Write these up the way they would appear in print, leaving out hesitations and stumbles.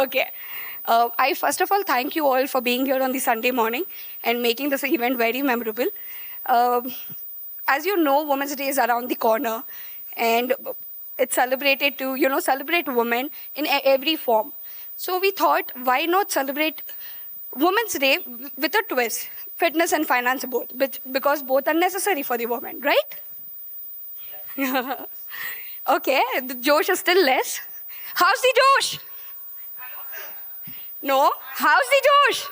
Okay. I first of all thank you all for being here on the Sunday morning and making this event very memorable. As you know, Women's Day is around the corner, and it's celebrated to, celebrate women in every form. So we thought, why not celebrate Women's Day with a twist, fitness and finance both, because both are necessary for the woman, right? Okay, the Josh is still less. How's the Josh? No? How's the Josh?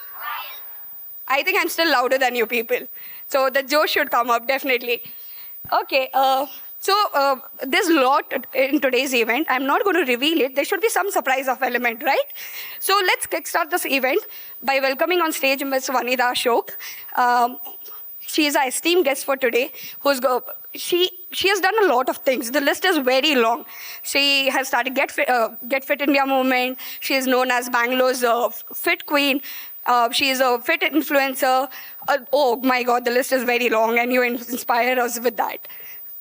I think I'm still louder than you people. So the Josh should come up, definitely. Okay, so there's a lot in today's event. I'm not going to reveal it. There should be some surprise of element, right? So let's kickstart this event by welcoming on stage Ms. Wanitha Ashok. She is our esteemed guest for today, she has done a lot of things. The list is very long. She has started Get Fit India movement. She is known as Bangalore's Fit Queen. She is a fit influencer. Oh my God, the list is very long, and you inspire us with that.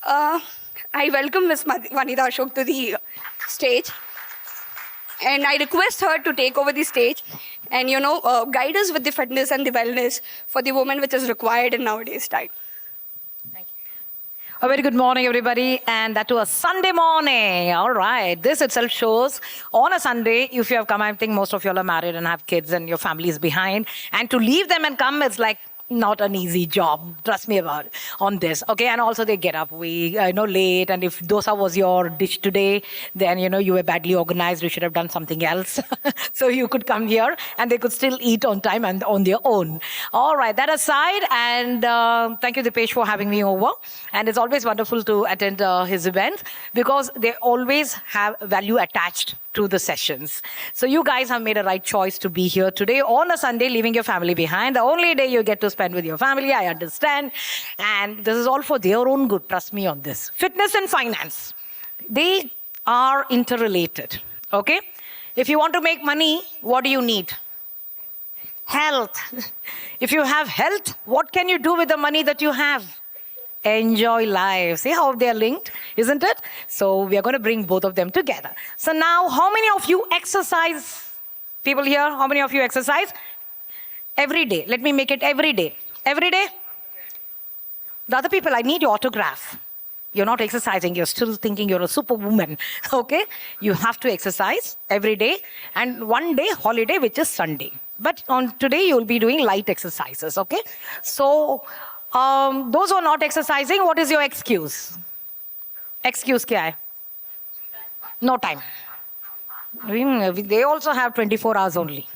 I welcome Ms. Wanitha Ashok to the stage, and I request her to take over the stage and guide us with the fitness and the wellness for the woman, which is required in nowadays time. A very good morning, everybody, and that to a Sunday morning. All right, this itself shows on a Sunday, if you have come, I think most of you all are married and have kids and your family is behind, and to leave them and come, it's like not an easy job. Trust me about on this. Okay, and also they get up late, and if dosa was your dish today, then you were badly organized. You should have done something else, so you could come here and they could still eat on time and on their own. All right, that aside, and thank you, Deepesh, for having me over. And it's always wonderful to attend his events because they always have value attached to the sessions. So you guys have made a right choice to be here today on a Sunday, leaving your family behind. The only day you get to spend with your family, I understand. And this is all for their own good, trust me on this. Fitness and finance, they are interrelated, okay? If you want to make money, what do you need? Health. If you have health, what can you do with the money that you have? Enjoy life. See how they're linked, isn't it? So we are going to bring both of them together. So now, how many of you exercise? People here, how many of you exercise? Every day. Let me make it every day. Every day? The other people, I need your autograph. You're not exercising. You're still thinking you're a superwoman. Okay? You have to exercise every day. And one day, holiday, which is Sunday. But on today, you'll be doing light exercises. Okay? So those who are not exercising, what is your excuse? Excuse kya hai? No time. They also have 24 hours only.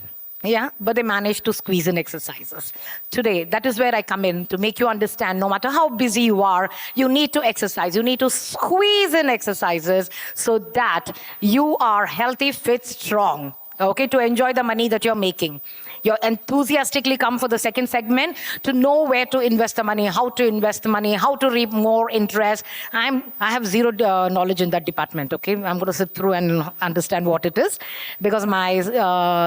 Yeah, but they manage to squeeze in exercises. Today, that is where I come in to make you understand, no matter how busy you are, you need to exercise. You need to squeeze in exercises so that you are healthy, fit, strong. Okay, to enjoy the money that you're making. You enthusiastically come for the second segment to know where to invest the money, how to invest the money, how to reap more interest. I have zero knowledge in that department, okay? I'm going to sit through and understand what it is because my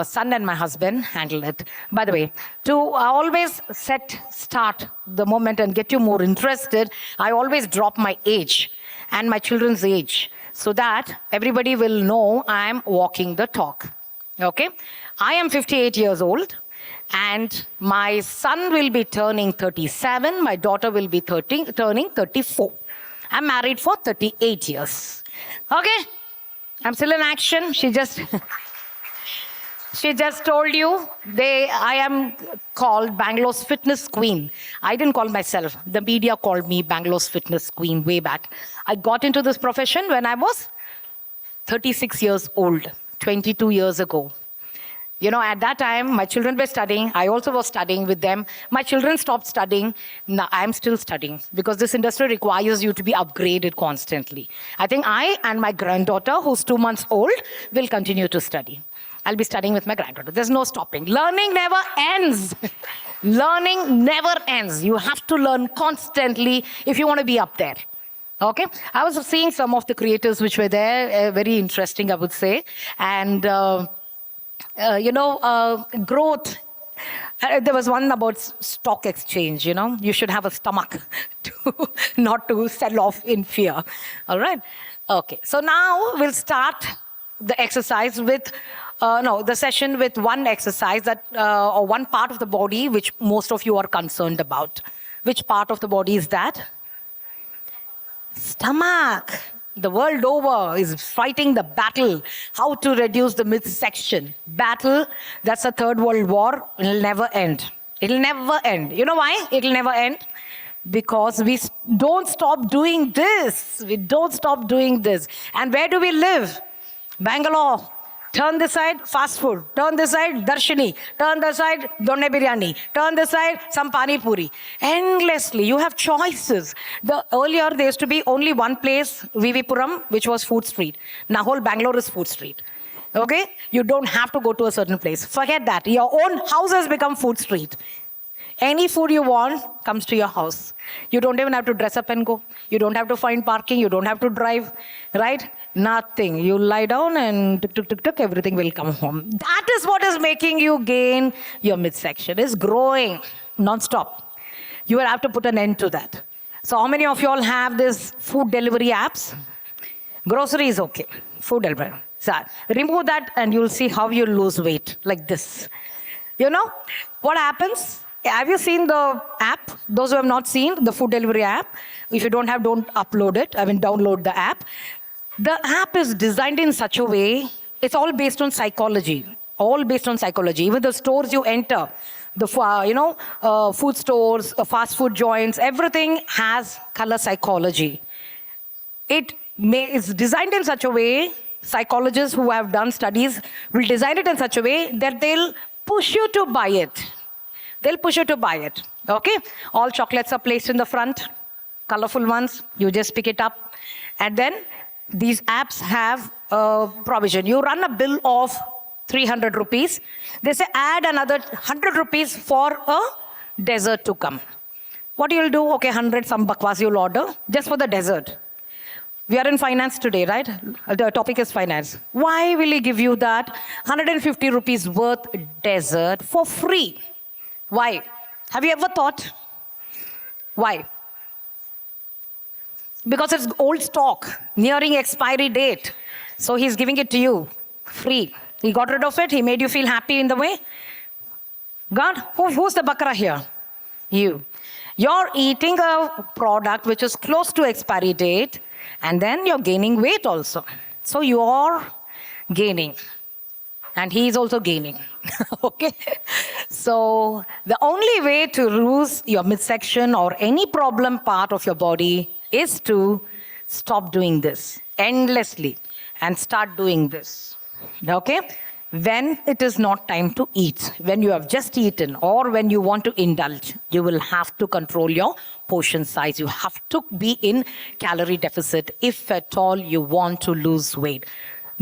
son and my husband handle it. By the way, to always start the moment and get you more interested, I always drop my age and my children's age so that everybody will know I'm walking the talk. Okay, I am 58 years old and my son will be turning 37. My daughter will be turning 34. I'm married for 38 years. Okay, I'm still in action. She just told you I am called Bangalore's fitness queen. I didn't call myself. The media called me Bangalore's fitness queen way back. I got into this profession when I was 36 years old. 22 years ago. At that time, my children were studying. I also was studying with them. My children stopped studying. Now I'm still studying because this industry requires you to be upgraded constantly. I think I and my granddaughter, who's 2 months old, will continue to study. I'll be studying with my granddaughter. There's no stopping. Learning never ends. Learning never ends. You have to learn constantly if you want to be up there. Okay, I was seeing some of the creators which were there, very interesting, I would say. And, growth. There was one about stock exchange, You should have a stomach not to sell off in fear. All right? Okay, so now we'll start the exercise with the session with one exercise that, or one part of the body which most of you are concerned about. Which part of the body is that? Stomach. The world over is fighting the battle, how to reduce the midsection. Battle, that's a third world war, it'll never end. It'll never end. You know why it'll never end? Because we don't stop doing this. We don't stop doing this. And where do we live? Bangalore. Turn this side, fast food. Turn this side, darshini. Turn this side, donne biryani. Turn this side, some pani puri. Endlessly, you have choices. Earlier, there used to be only one place, Vivipuram, which was food street. Now whole Bangalore is food street. Okay? You don't have to go to a certain place. Forget that. Your own house has become food street. Any food you want comes to your house. You don't even have to dress up and go. You don't have to find parking. You don't have to drive, right? Nothing. You lie down and tuk, tuk, tuk, tuk, everything will come home. That is what is making you gain your midsection. It's growing non-stop. You will have to put an end to that. So how many of you all have this food delivery apps? Grocery is okay. Food delivery. So remove that and you'll see how you lose weight like this. You know what happens? Have you seen the app? Those who have not seen the food delivery app, if you don't have, don't upload it. Download the app. The app is designed in such a way, it's all based on psychology. All based on psychology. Even the stores you enter, the food stores, fast food joints, everything has color psychology. It's designed in such a way, psychologists who have done studies will design it in such a way that they'll push you to buy it. They'll push you to buy it, okay? All chocolates are placed in the front, colorful ones, you just pick it up. And then these apps have a provision. You run a bill of 300 rupees. They say add another 100 rupees for a dessert to come. What you'll do, okay, 100, some bakwas you'll order, just for the dessert. We are in finance today, right? The topic is finance. Why will he give you that 150 rupees worth dessert for free? Why? Have you ever thought? Why? Because it's old stock, nearing expiry date. So he's giving it to you, free. He got rid of it, he made you feel happy in the way. God, who's the bakra here? You. You're eating a product which is close to expiry date, and then you're gaining weight also. So you're gaining. And he is also gaining. Okay? So the only way to lose your midsection or any problem part of your body is to stop doing this endlessly and start doing this. Okay? When it is not time to eat, when you have just eaten or when you want to indulge, you will have to control your portion size. You have to be in calorie deficit if at all you want to lose weight.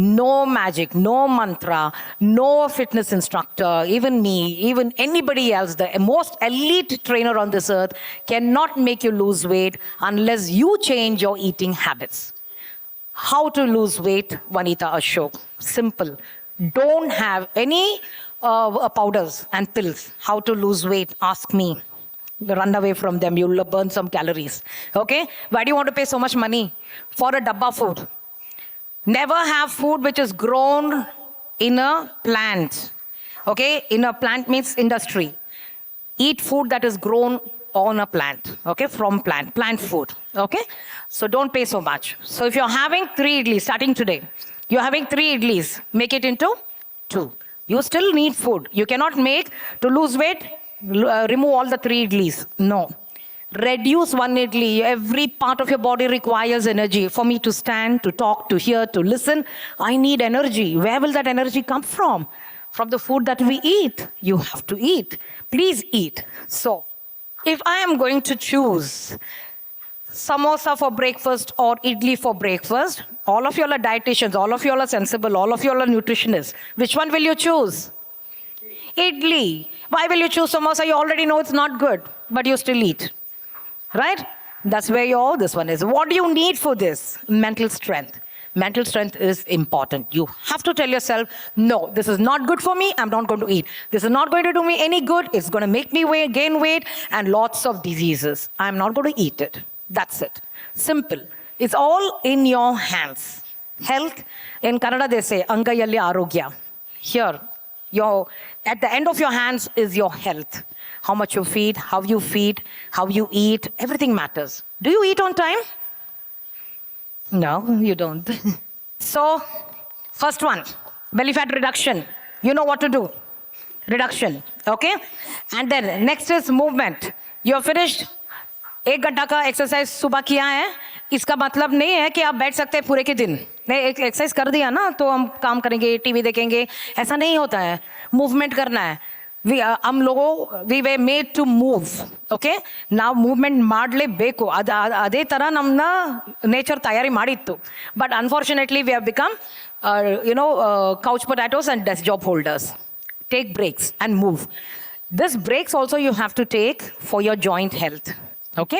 No magic, no mantra, no fitness instructor, even me, even anybody else, the most elite trainer on this earth cannot make you lose weight unless you change your eating habits. How to lose weight, Wanitha Ashok? Simple. Don't have any powders and pills. How to lose weight? Ask me. Run away from them. You'll burn some calories. Okay? Why do you want to pay so much money for a dabba food? Never have food which is grown in a plant. Okay? In a plant means industry. Eat food that is grown on a plant. Okay? From plant food. Okay? So don't pay so much. So if you're having 3 idlis starting today, you're having 3 idlis, make it into 2. You still need food. You cannot make, to lose weight, remove all the 3 idlis. No. Reduce 1 idli. Every part of your body requires energy. For me to stand, to talk, to hear, to listen, I need energy. Where will that energy come from? From the food that we eat. You have to eat. Please eat. So, if I am going to choose samosa for breakfast or idli for breakfast, all of you all are dietitians, all of you all are sensible, all of you all are nutritionists. Which one will you choose? Idli. Why will you choose samosa? You already know it's not good, but you still eat. Right? That's where this one is. What do you need for this? Mental strength. Mental strength is important. You have to tell yourself, no, this is not good for me, I'm not going to eat. This is not going to do me any good, it's going to make me gain weight and lots of diseases. I'm not going to eat it. That's it. Simple. It's all in your hands. Health, in Kannada they say, Angayalli Arogya. Here, at the end of your hands is your health. How much you feed, how you eat, everything matters. Do you eat on time? No, you don't. So, first one, belly fat reduction. You know what to do. Reduction, okay? And then next is movement. You're finished. 1 घंटा का exercise सुबह किया है, इसका मतलब नहीं है कि आप बैठ सकते हैं पूरे के दिन. नहीं, एक एक्सरसाइज कर दिया ना तो हम काम करेंगे, टीवी देखेंगे, ऐसा नहीं होता है. मूवमेंट करना है. हम लोगों we were made to move, okay. ನಾವು ಮೂವ್ಮೆಂಟ್ ಮಾಡಲೇಬೇಕು. ಅದೇ ಥರ ನಮ್ಮನ್ನ ನೇಚರ್ ತಯಾರಿ ಮಾಡಿತ್ತು. But unfortunately we have become couch potatoes and desk job holders. Take breaks and move. This breaks also you have to take for your joint health. Okay,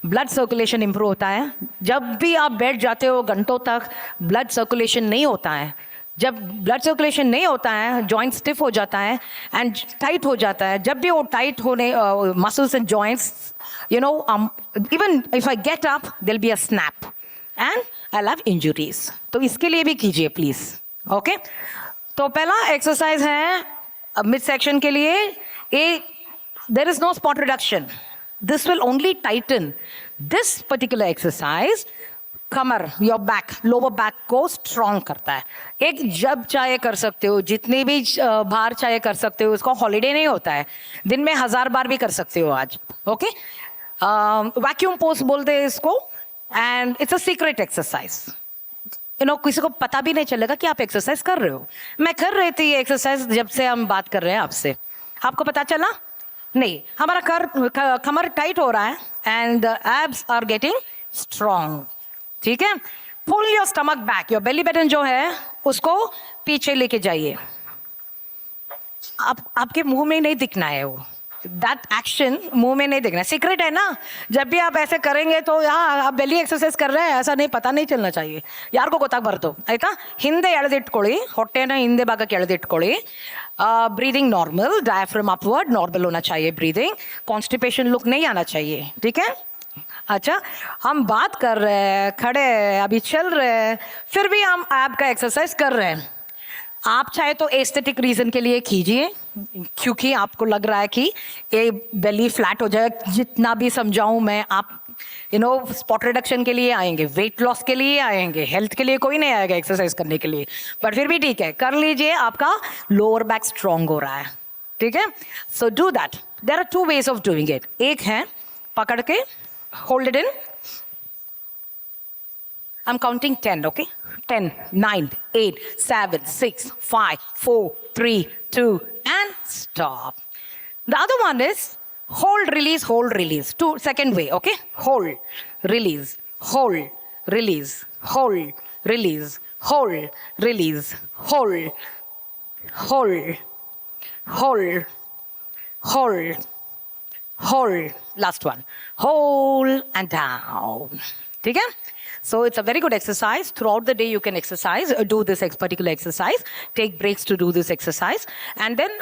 blood circulation improve होता है. जब भी आप बैठ जाते हो घंटों तक, ब्लड सर्कुलेशन नहीं होता है. जब ब्लड सर्कुलेशन नहीं होता है, जॉइंट स्टिफ हो जाता है एंड टाइट हो जाता है. जब भी वो टाइट होने muscles and joints, even if I get up there be a snap and I have injuries. तो इसके लिए भी कीजिए प्लीज. ओके, तो पहला एक्सरसाइज है मिड सेक्शन के लिए. There is no spot reduction. This will only tighten. This particular exercise, कमर, your back, lower back को strong करता है. एक जब चाहे कर सकते हो, जितने भी बार चाहे कर सकते हो. इसको हॉलीडे नहीं होता है. दिन में 1000 बार भी कर सकते हो आज. ओके, वैक्यूम पोज बोलते हैं इसको. And it's a secret exercise. किसी को पता भी नहीं चलेगा कि आप एक्सरसाइज कर रहे हो. मैं कर रही थी ये एक्सरसाइज जब से हम बात कर रहे हैं आपसे. आपको पता चला नहीं? हमारा कमर टाइट हो रहा है and abs are getting strong. ठीक है, pull your stomach back. Your belly button जो है उसको पीछे लेके जाइए. आपके मुंह में नहीं दिखना है वो. दैट एक्शन मुंह में नहीं दिखना है. सीक्रेट है ना. जब भी आप ऐसे करेंगे तो आप बेली एक्सरसाइज कर रहे हैं ऐसा नहीं, पता नहीं चलना चाहिए. ಯಾರಿಗೂ ಗೊತ್ತಾಗಬಾರ್ದು ಆಯ್ತಾ. ಹಿಂದೆ ಎಳೆದಿಟ್ಕೊಳ್ಳಿ, ಹೊಟ್ಟೆನ ಹಿಂದೆ ಭಾಗಕ್ಕೆ ಎಳೆದಿಟ್ಕೊಳ್ಳಿ. Breathing normal, diaphragm upward normal होना चाहिए. ब्रीदिंग, कॉन्स्टिपेशन लुक नहीं आना चाहिए. ठीक है. अच्छा, हम बात कर रहे हैं, खड़े हैं, अभी चल रहे हैं, फिर भी हम ऐप का एक्सरसाइज कर रहे हैं. आप चाहे तो एस्थेटिक रीजन के लिए कीजिए, क्योंकि आपको लग रहा है कि ये बेली फ्लैट हो जाए. जितना भी समझाऊं मैं, आप स्पॉट रिडक्शन के लिए आएंगे, वेट लॉस के लिए आएंगे, हेल्थ के लिए कोई नहीं आएगा एक्सरसाइज करने के लिए. बट फिर भी ठीक है, कर लीजिए. आपका लोअर बैक स्ट्रांग हो रहा है. ठीक है, so do that. There are 2 ways of doing it. एक है पकड़ के, hold it in. I am counting 10. Okay, 10, 9, 8, 7, 6, 5, 4, 3, 2 and stop. The other one is hold, release, hold, release. Second way, okay? Hold, release, hold, release, hold, release, hold, release, hold, hold, hold, hold, hold. Last one. Hold and down. ठीक है? So it's a very good exercise. Throughout the day you can exercise, do this particular exercise. Take breaks to do this exercise. And then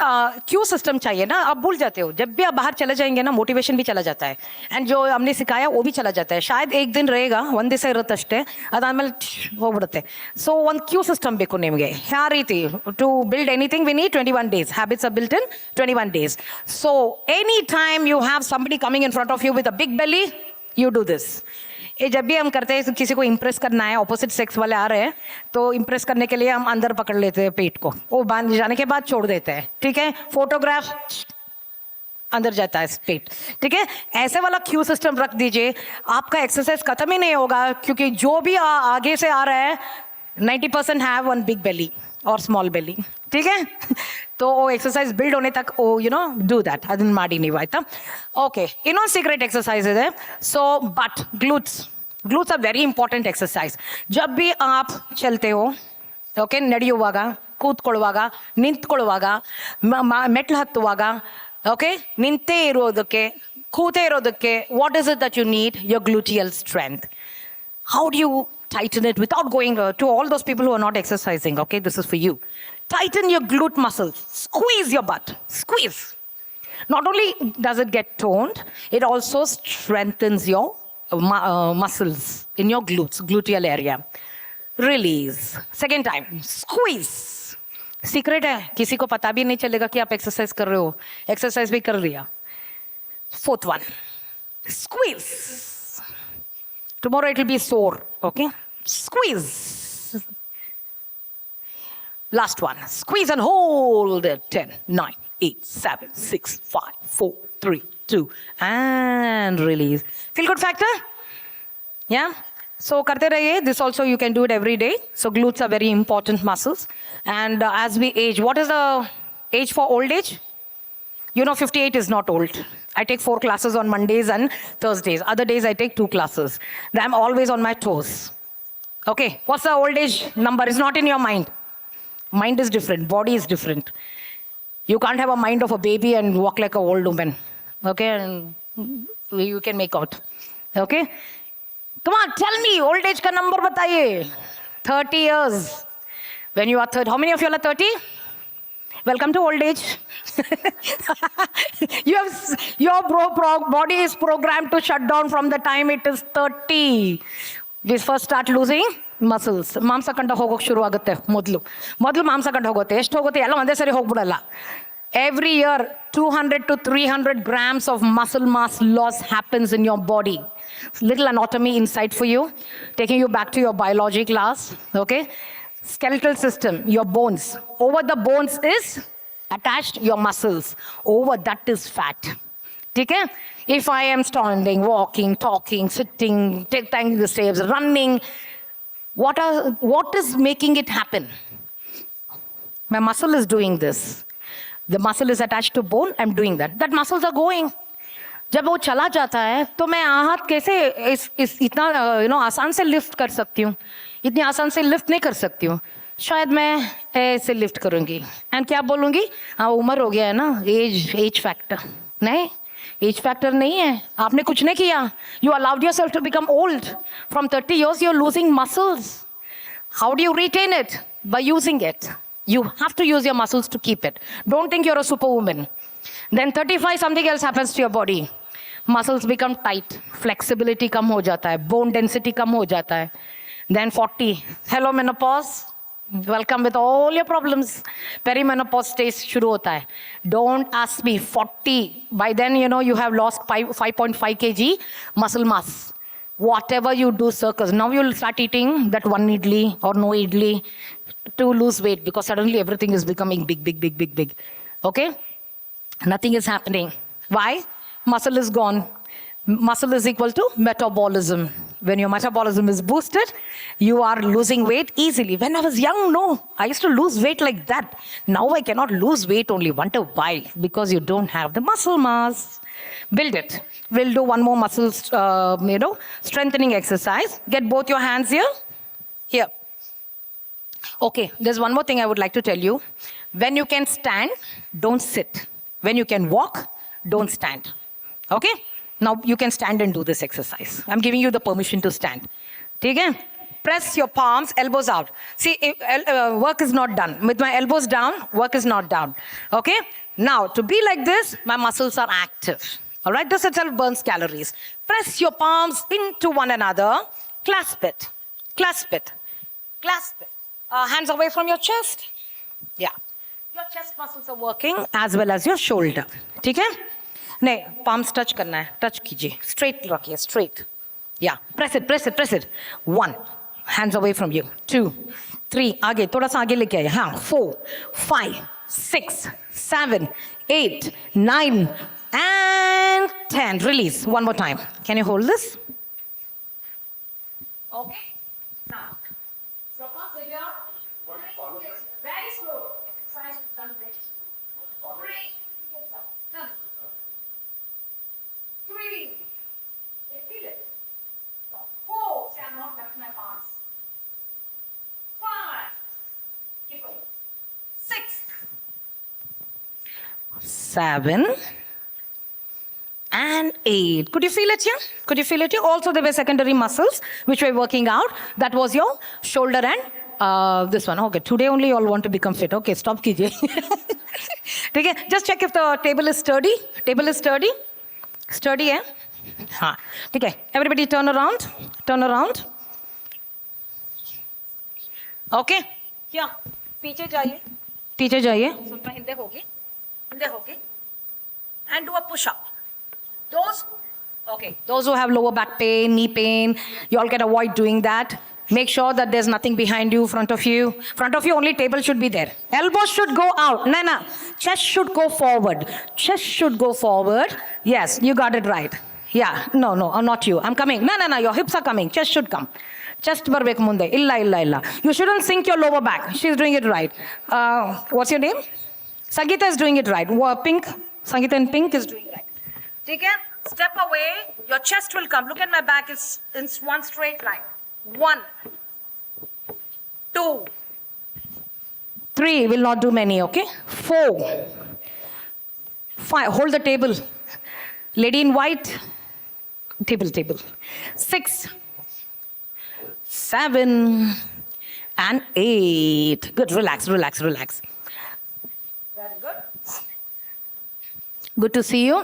क्यों system चाहिए ना. आप भूल जाते हो. जब भी आप बाहर चले जाएंगे ना, मोटिवेशन भी चला जाता है. एंड जो हमने सिखाया वो भी चला जाता है. शायद एक दिन रहेगा, ಒಂದು ದಿವಸ ಇರುತ್ತಷ್ಟೇ, ಅದಾದ್ಮೇಲೆ ಹೋಗ್ಬಿಡುತ್ತೆ. ಸೊ ಒಂದು ಕ್ಯೂ ಸಿಸ್ಟಮ್ ಬೇಕು ನಿಮಗೆ. ಯಾವ ರೀತಿ to build anything we need 21 days. Habits are built in 21 days. So any time you have somebody coming in front of you with a big belly, you do this. ये जब भी हम करते हैं, किसी को इम्प्रेस करना है, ऑपोजिट सेक्स वाले आ रहे हैं, तो इम्प्रेस करने के लिए हम अंदर पकड़ लेते हैं पेट को. वो बांध जाने के बाद छोड़ देते हैं. ठीक है, फोटोग्राफ अंदर जाता है पेट. ठीक है, ऐसे वाला क्यू सिस्टम रख दीजिए. आपका एक्सरसाइज खत्म ही नहीं होगा, क्योंकि जो भी आगे से आ रहा है 90% हैव वन बिग बेली और स्मॉल बेली. ठीक है, तो वो एक्सरसाइज बिल्ड होने तक वो डू दैट. ಅದನ್ನ ಮಾಡಿ ನೀವು, ಆಯ್ತಾ. ಓಕೆ, ಇನ್ನೊಂದು ಸೀಕ್ರೆಟ್ ಎಕ್ಸರ್ಸೈಸ್ ಇದೆ. So but glutes are very important exercise. ಜಬ್ ಭಿ ಆಪ್ ಚಲ್ತೆ ಹೋ, ಓಕೆ, ನಡೆಯುವಾಗ, ಕೂತ್ಕೊಳ್ಳುವಾಗ, ನಿಂತ್ಕೊಳ್ಳುವಾಗ, ಮೆಟ್ಲು ಹತ್ತುವಾಗ, ಓಕೆ, ನಿಂತೇ ಇರೋದಕ್ಕೆ, ಕೂತೇ ಇರೋದಕ್ಕೆ, what is it that you need? Your gluteal strength. How do you tighten it without going to all those people who are not exercising? Okay, this is for you. Tighten your glute muscles. Squeeze your butt. Squeeze. Not only does it get toned, it also strengthens your muscles in your glutes, gluteal area. Release. Second time. Squeeze. Secret है, किसी को पता भी नहीं चलेगा कि आप exercise कर रहे हो. एक्सरसाइज भी कर लिया. Fourth one, squeeze. Tomorrow it will be sore, okay? Squeeze. Last one, squeeze and hold it. 10, 9, 8, 7, 6, 5, 4, 3, 2, and release. Feel good factor? Yeah? So, karte rahiye. This also you can do it every day. So, glutes are very important muscles. And as we age, what is the age for old age? You know, 58 is not old. I take 4 classes on Mondays and Thursdays. Other days I take 2 classes. I'm always on my toes. Okay, what's the old age number? It's not in your mind. Mind is different, body is different. You can't have a mind of a baby and walk like an old woman. Okay, and you can make out. Okay? Come on, tell me, old age ka number bataiye. 30 years. When you are 30, how many of you are 30? Welcome to old age. Your body is programmed to shut down from the time it is 30. We first start losing muscles. ಮಾಂಸಖಂಡ ಹೋಗೋಕೆ ಶುರು ಆಗುತ್ತೆ ಮೊದಲು ಮಾಂಸಖಂಡ ಹೋಗುತ್ತೆ. ಎಷ್ಟು ಹೋಗುತ್ತೆ ಎಲ್ಲ ಒಂದೇ ಸರಿ ಹೋಗ್ಬಿಡಲ್ಲ. Every year 200 to 300 grams of muscle mass loss happens in your body. Little anatomy insight for you, taking you back to your biology class. Okay, skeletal system, your bones. Over the bones is attached your muscles. Over that is fat. Okay? If I am standing, walking, talking, sitting, taking the steps, running, what is making it happen? My muscle is doing this. The muscle is attached to bone. I'm doing that. That muscles are going. जब वो चला जाता है तो मैं हाथ कैसे इतना आसान से लिफ्ट कर सकती हूँ? इतनी आसान से लिफ्ट नहीं कर सकती हूँ. शायद मैं ऐसे लिफ्ट करूँगी एंड क्या बोलूँगी? हाँ, उम्र हो गया है ना, एज फैक्टर. नहीं, एज फैक्टर नहीं है. आपने कुछ नहीं किया. You allowed yourself to become old. From 30 years you are losing muscles. How do you retain it? By using it. You have to use your muscles to keep it. Don't think you're a superwoman. Then 35, something else happens to your body. Muscles become tight. Flexibility कम हो जाता है. Bone density कम हो जाता है. Then 40. Hello menopause. Welcome with all your problems. Perimenopause stage शुरू होता है. Don't ask me. 40. By then, you have lost 5.5 kg muscle mass. Whatever you do, circus. Now you'll start eating that one idli or no idli to lose weight because suddenly everything is becoming big. Okay? Nothing is happening. Why? Muscle is gone. Muscle is equal to metabolism. When your metabolism is boosted, you are losing weight easily. When I was young, no. I used to lose weight like that. Now I cannot lose weight only. Wonder why? Because you don't have the muscle mass. Build it. We'll do one more muscle, strengthening exercise. Get both your hands here. Here. Okay, there's one more thing I would like to tell you. When you can stand, don't sit. When you can walk, don't stand. Okay? Now you can stand and do this exercise. I'm giving you the permission to stand. Okay? Press your palms, elbows out. See, work is not done. With my elbows down, work is not done. Okay? Now, to be like this, my muscles are active. All right? This itself burns calories. Press your palms into one another. Clasp it. Clasp it. Clasp it. Hands away from your chest. Yeah. Your chest muscles are working as well as your shoulder. ठीक है? नहीं, palms touch करना है. Touch कीजिए. Straight रखिए. Straight. Yeah. Press it. 1. Hands away from you. 2. 3. आगे. थोड़ा सा आगे लेके आइए. हाँ. 4. 5. 6. 7. 8. 9. And 10. Release. One more time. Can you hold this? Okay. Now. Very slow. Try to turn it. 3. Feel it. 4. See, I'm not touching my palms. 5. Keep going. 6. 7. And 8. Could you feel it here? Could you feel it here? Also, there were secondary muscles which were working out. That was your shoulder and this one. Okay, today only you all want to become fit. Okay, stop kijiye. Okay, just check if the table is sturdy. Table is sturdy. Sturdy, eh? Haan. Okay, everybody turn around. Turn around. Okay. Here, पीछे जाइए. पीछे जाइए. हिंदे होगी. And do a push-up. Those who have lower back pain, knee pain, you all can avoid doing that. Make sure that there's nothing behind you, front of you. Front of you, only table should be there. Elbows should go out. No. Chest should go forward. Yes, you got it right. Yeah, no, not you. I'm coming. No, your hips are coming. Chest should come. Chest barbeku munde. Illa. You shouldn't sink your lower back. She's doing it right. What's your name? Sangeeta is doing it right. Pink. Sangeeta in pink is doing right. Okay? Step away. Your chest will come. Look at my back. It's in one straight line. 1, 2, 3. Will not do many, okay? 4, 5. Hold the table. Lady in white. Table. 6, 7, and 8. Good. Relax. Very good. Good to see you.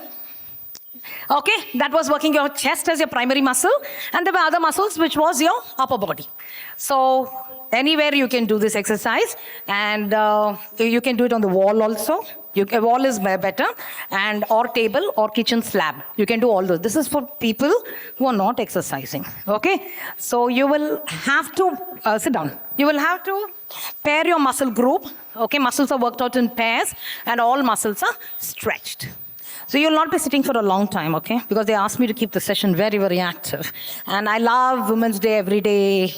Okay, that was working your chest as your primary muscle, and there were other muscles which was your upper body. So anywhere you can do this exercise, and you can do it on the wall also. A wall is better, and or table or kitchen slab. You can do all those. This is for people who are not exercising. Okay, so you will have to sit down. You will have to pair your muscle group. Okay, muscles are worked out in pairs, and all muscles are stretched. So you'll not be sitting for a long time, okay? Because they asked me to keep the session very, very active. And I love Women's Day every day,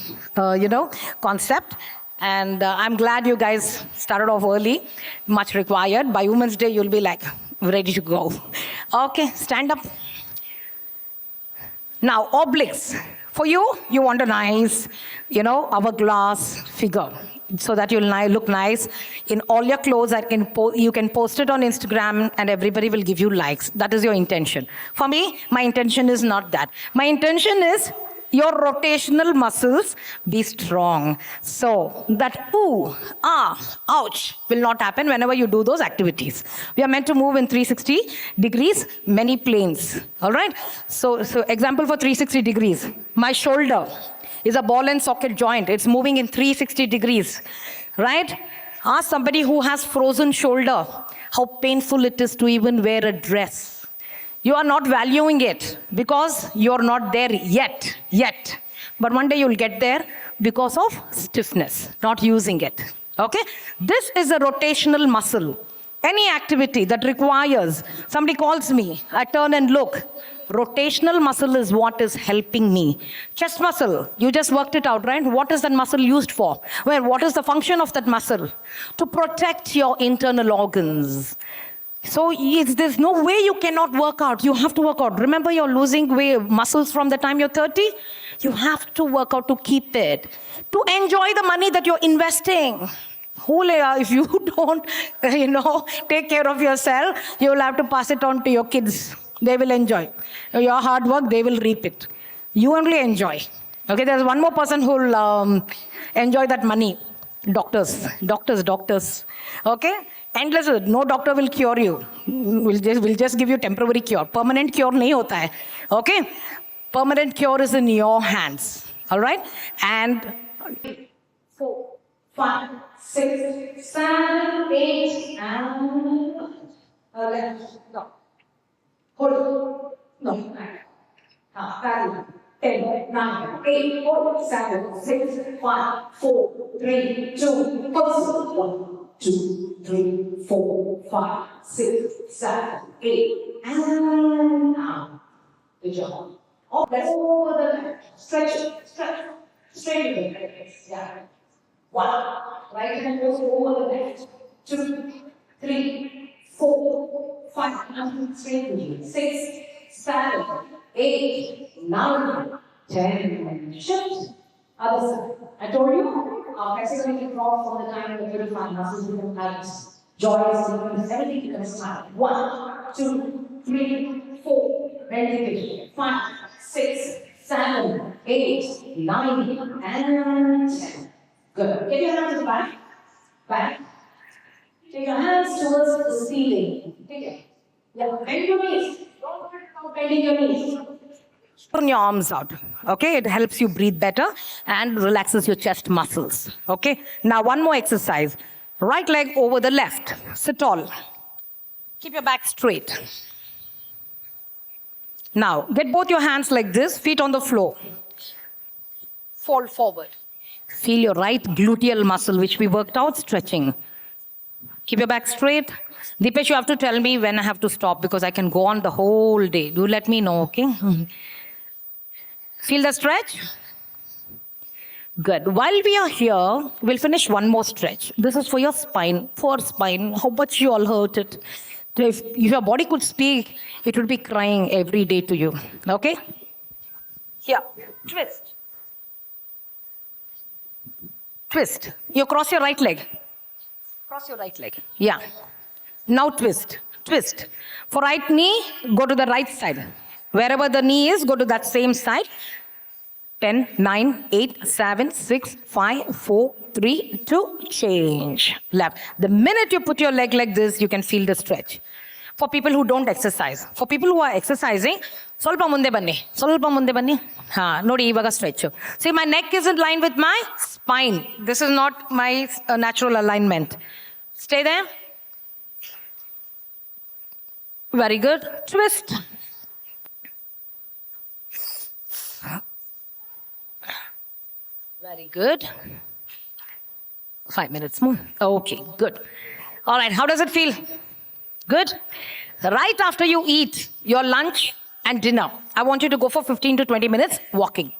concept. And I'm glad you guys started off early, much required. By Women's Day, you'll be like ready to go. Okay, stand up. Now, obliques. For you, you want a nice, hourglass figure, so that you'll look nice in all your clothes. You can post it on Instagram and everybody will give you likes. That is your intention. For me, my intention is not that. My intention is your rotational muscles be strong. So that ouch will not happen whenever you do those activities. We are meant to move in 360 degrees, many planes. All right? So example for 360 degrees. My shoulder is a ball and socket joint. It's moving in 360 degrees, right? Ask somebody who has frozen shoulder how painful it is to even wear a dress. You are not valuing it because you're not there yet. But one day you'll get there because of stiffness, not using it, okay? This is a rotational muscle. Any activity that requires, somebody calls me, I turn and look. Rotational muscle is what is helping me. Chest muscle, you just worked it out, right? What is that muscle used for? Well, what is the function of that muscle? To protect your internal organs. So there's no way you cannot work out. You have to work out. Remember, you're losing muscles from the time you're 30? You have to work out to keep it. To enjoy the money that you're investing. If you don't, take care of yourself, you will have to pass it on to your kids. They will enjoy. Your hard work, they will reap it. You only enjoy. Okay, there's one more person who will enjoy that money. Doctors. Okay? Endless. No doctor will cure you. Will just give you temporary cure. Permanent cure nahi hota hai. Okay? Permanent cure is in your hands. All right? And 4, 5, 6, 7, 8, and left. No. Hold. No. 10, 9, 8, 7, 6, 5, 4, 3, 2, 1. 2, 3, 4, 5, 6, 7, 8, and down. Good job. Let's go over the left. Stretch. Straight with the legs. Yeah. 1. Right hand goes over the left. 2, 3, 4, 5. And straight with you. 6, 7, 8, 9, 10. Shift. Other side. I told you, our flexibility can drop from the time of the beautiful muscles become tight. Joys, everything becomes tight. 1, 2, 3, 4. Bend 5, 6, 7, 8, 9, and 10. Good. Get your hands to the back. Take your hands towards the ceiling. Take it. Yeah. Bend your knees. Don't forget about bending your knees. Turn your arms out, okay? It helps you breathe better and relaxes your chest muscles, okay? Now, one more exercise. Right leg over the left. Sit tall. Keep your back straight. Now, get both your hands like this, feet on the floor. Fall forward. Feel your right gluteal muscle, which we worked out, stretching. Keep your back straight. Deepesh, you have to tell me when I have to stop because I can go on the whole day. Do let me know, okay? Feel the stretch? Good. While we are here, we'll finish one more stretch. This is for your spine, How much you all hurt it. So if your body could speak, it would be crying every day to you. Okay? Here. Twist. Twist. You cross your right leg. Cross your right leg. Yeah. Now twist. Twist. For right knee, go to the right side. Wherever the knee is, go to that same side. 10, 9, 8, 7, 6, 5, 4, 3, 2, change. Left. The minute you put your leg like this, you can feel the stretch. For people who don't exercise. For people who are exercising, ಸ್ವಲ್ಪ ಮುಂದೆ ಬನ್ನಿ. ನೋಡಿ ಇವಾಗ stretch. See, my neck is in line with my spine. This is not my natural alignment. Stay there. Very good. Twist. Very good. 5 minutes more. Okay, good. All right, how does it feel? Good? Right after you eat your lunch and dinner, I want you to go for 15 to 20 minutes walking.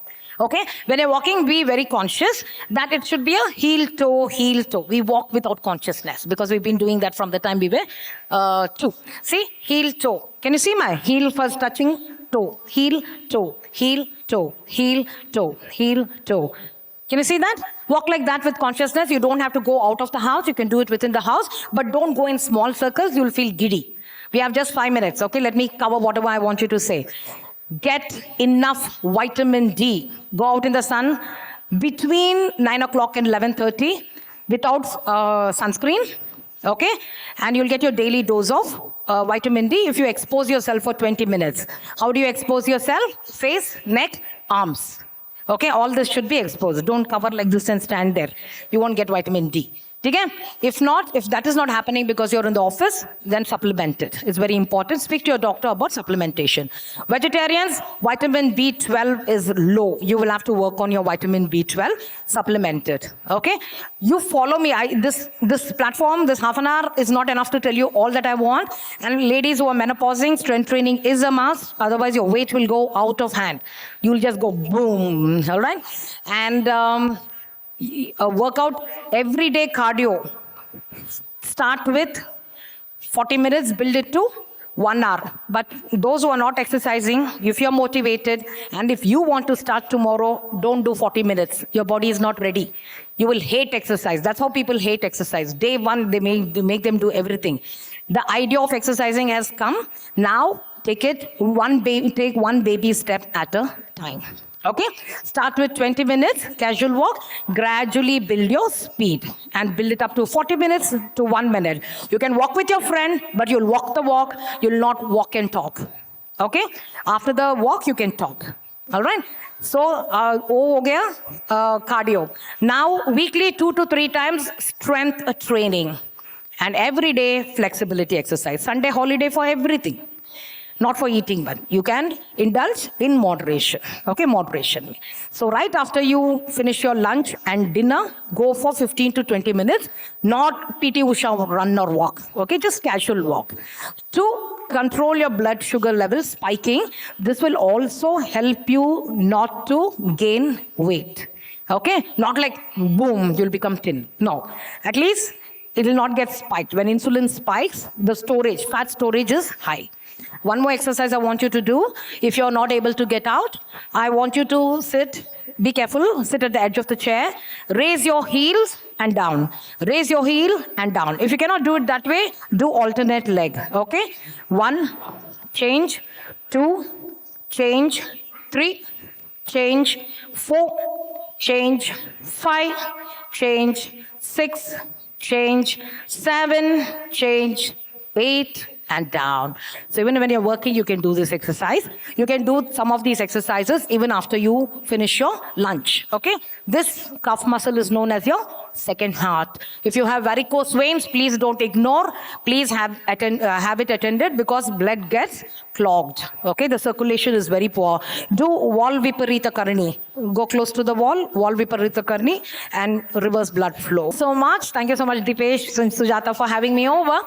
Okay? When you're walking, be very conscious that it should be a heel-toe. We walk without consciousness because we've been doing that from the time we were 2. See? Heel-toe. Can you see my heel first touching toe? Heel-toe, heel-toe, heel-toe, heel-toe. Can you see that? Walk like that with consciousness. You don't have to go out of the house. You can do it within the house. But don't go in small circles. You'll feel giddy. We have just 5 minutes. Okay, let me cover whatever I want you to say. Get enough vitamin D. Go out in the sun between 9 o'clock and 11:30 without sunscreen. Okay? And you'll get your daily dose of vitamin D if you expose yourself for 20 minutes. How do you expose yourself? Face, neck, arms. Okay, all this should be exposed. Don't cover like this and stand there. You won't get vitamin D. Okay? If that is not happening because you're in the office, then supplement it. It's very important. Speak to your doctor about supplementation. Vegetarians, vitamin B12 is low. You will have to work on your vitamin B12. Supplement it. Okay? You follow me. This platform, this half an hour is not enough to tell you all that I want. And ladies who are menopausing, strength training is a must. Otherwise, your weight will go out of hand. You'll just go boom. All right? And workout everyday cardio. Start with 40 minutes, build it to 1 hour. But those who are not exercising, if you're motivated and if you want to start tomorrow, don't do 40 minutes. Your body is not ready. You will hate exercise. That's how people hate exercise. Day one, they make them do everything. The idea of exercising has come. Now, take one baby step at a time. Okay? Start with 20 minutes, casual walk. Gradually build your speed and build it up to 40 minutes to 1 minute. You can walk with your friend, but you'll walk the walk. You'll not walk and talk. Okay? After the walk, you can talk. All right? So, cardio. Now, weekly 2 to 3 times strength training. And every day, flexibility exercise. Sunday holiday for everything. Not for eating, but you can indulge in moderation. Okay, moderation. So right after you finish your lunch and dinner, go for 15 to 20 minutes. Not PT Usha run or walk. Okay, just casual walk. To control your blood sugar levels spiking, this will also help you not to gain weight. Okay, not like boom, you'll become thin. No, at least it will not get spiked. When insulin spikes, the fat storage is high. One more exercise I want you to do. If you're not able to get out, I want you to sit, be careful, sit at the edge of the chair, raise your heels and down. Raise your heel and down. If you cannot do it that way, do alternate leg. Okay? 1, change, 2, change, 3, change, 4, change, 5, change, 6, change, 7, change, 8, and down. So even when you're working, you can do this exercise. You can do some of these exercises even after you finish your lunch. Okay? This calf muscle is known as your second heart. If you have varicose veins, please don't ignore. Please have it attended because blood gets clogged. Okay, the circulation is very poor. Do wall viparita karni. Go close to the wall viparita karni, and reverse blood flow. So much. Thank you so much, Deepesh and Sujata, for having me over.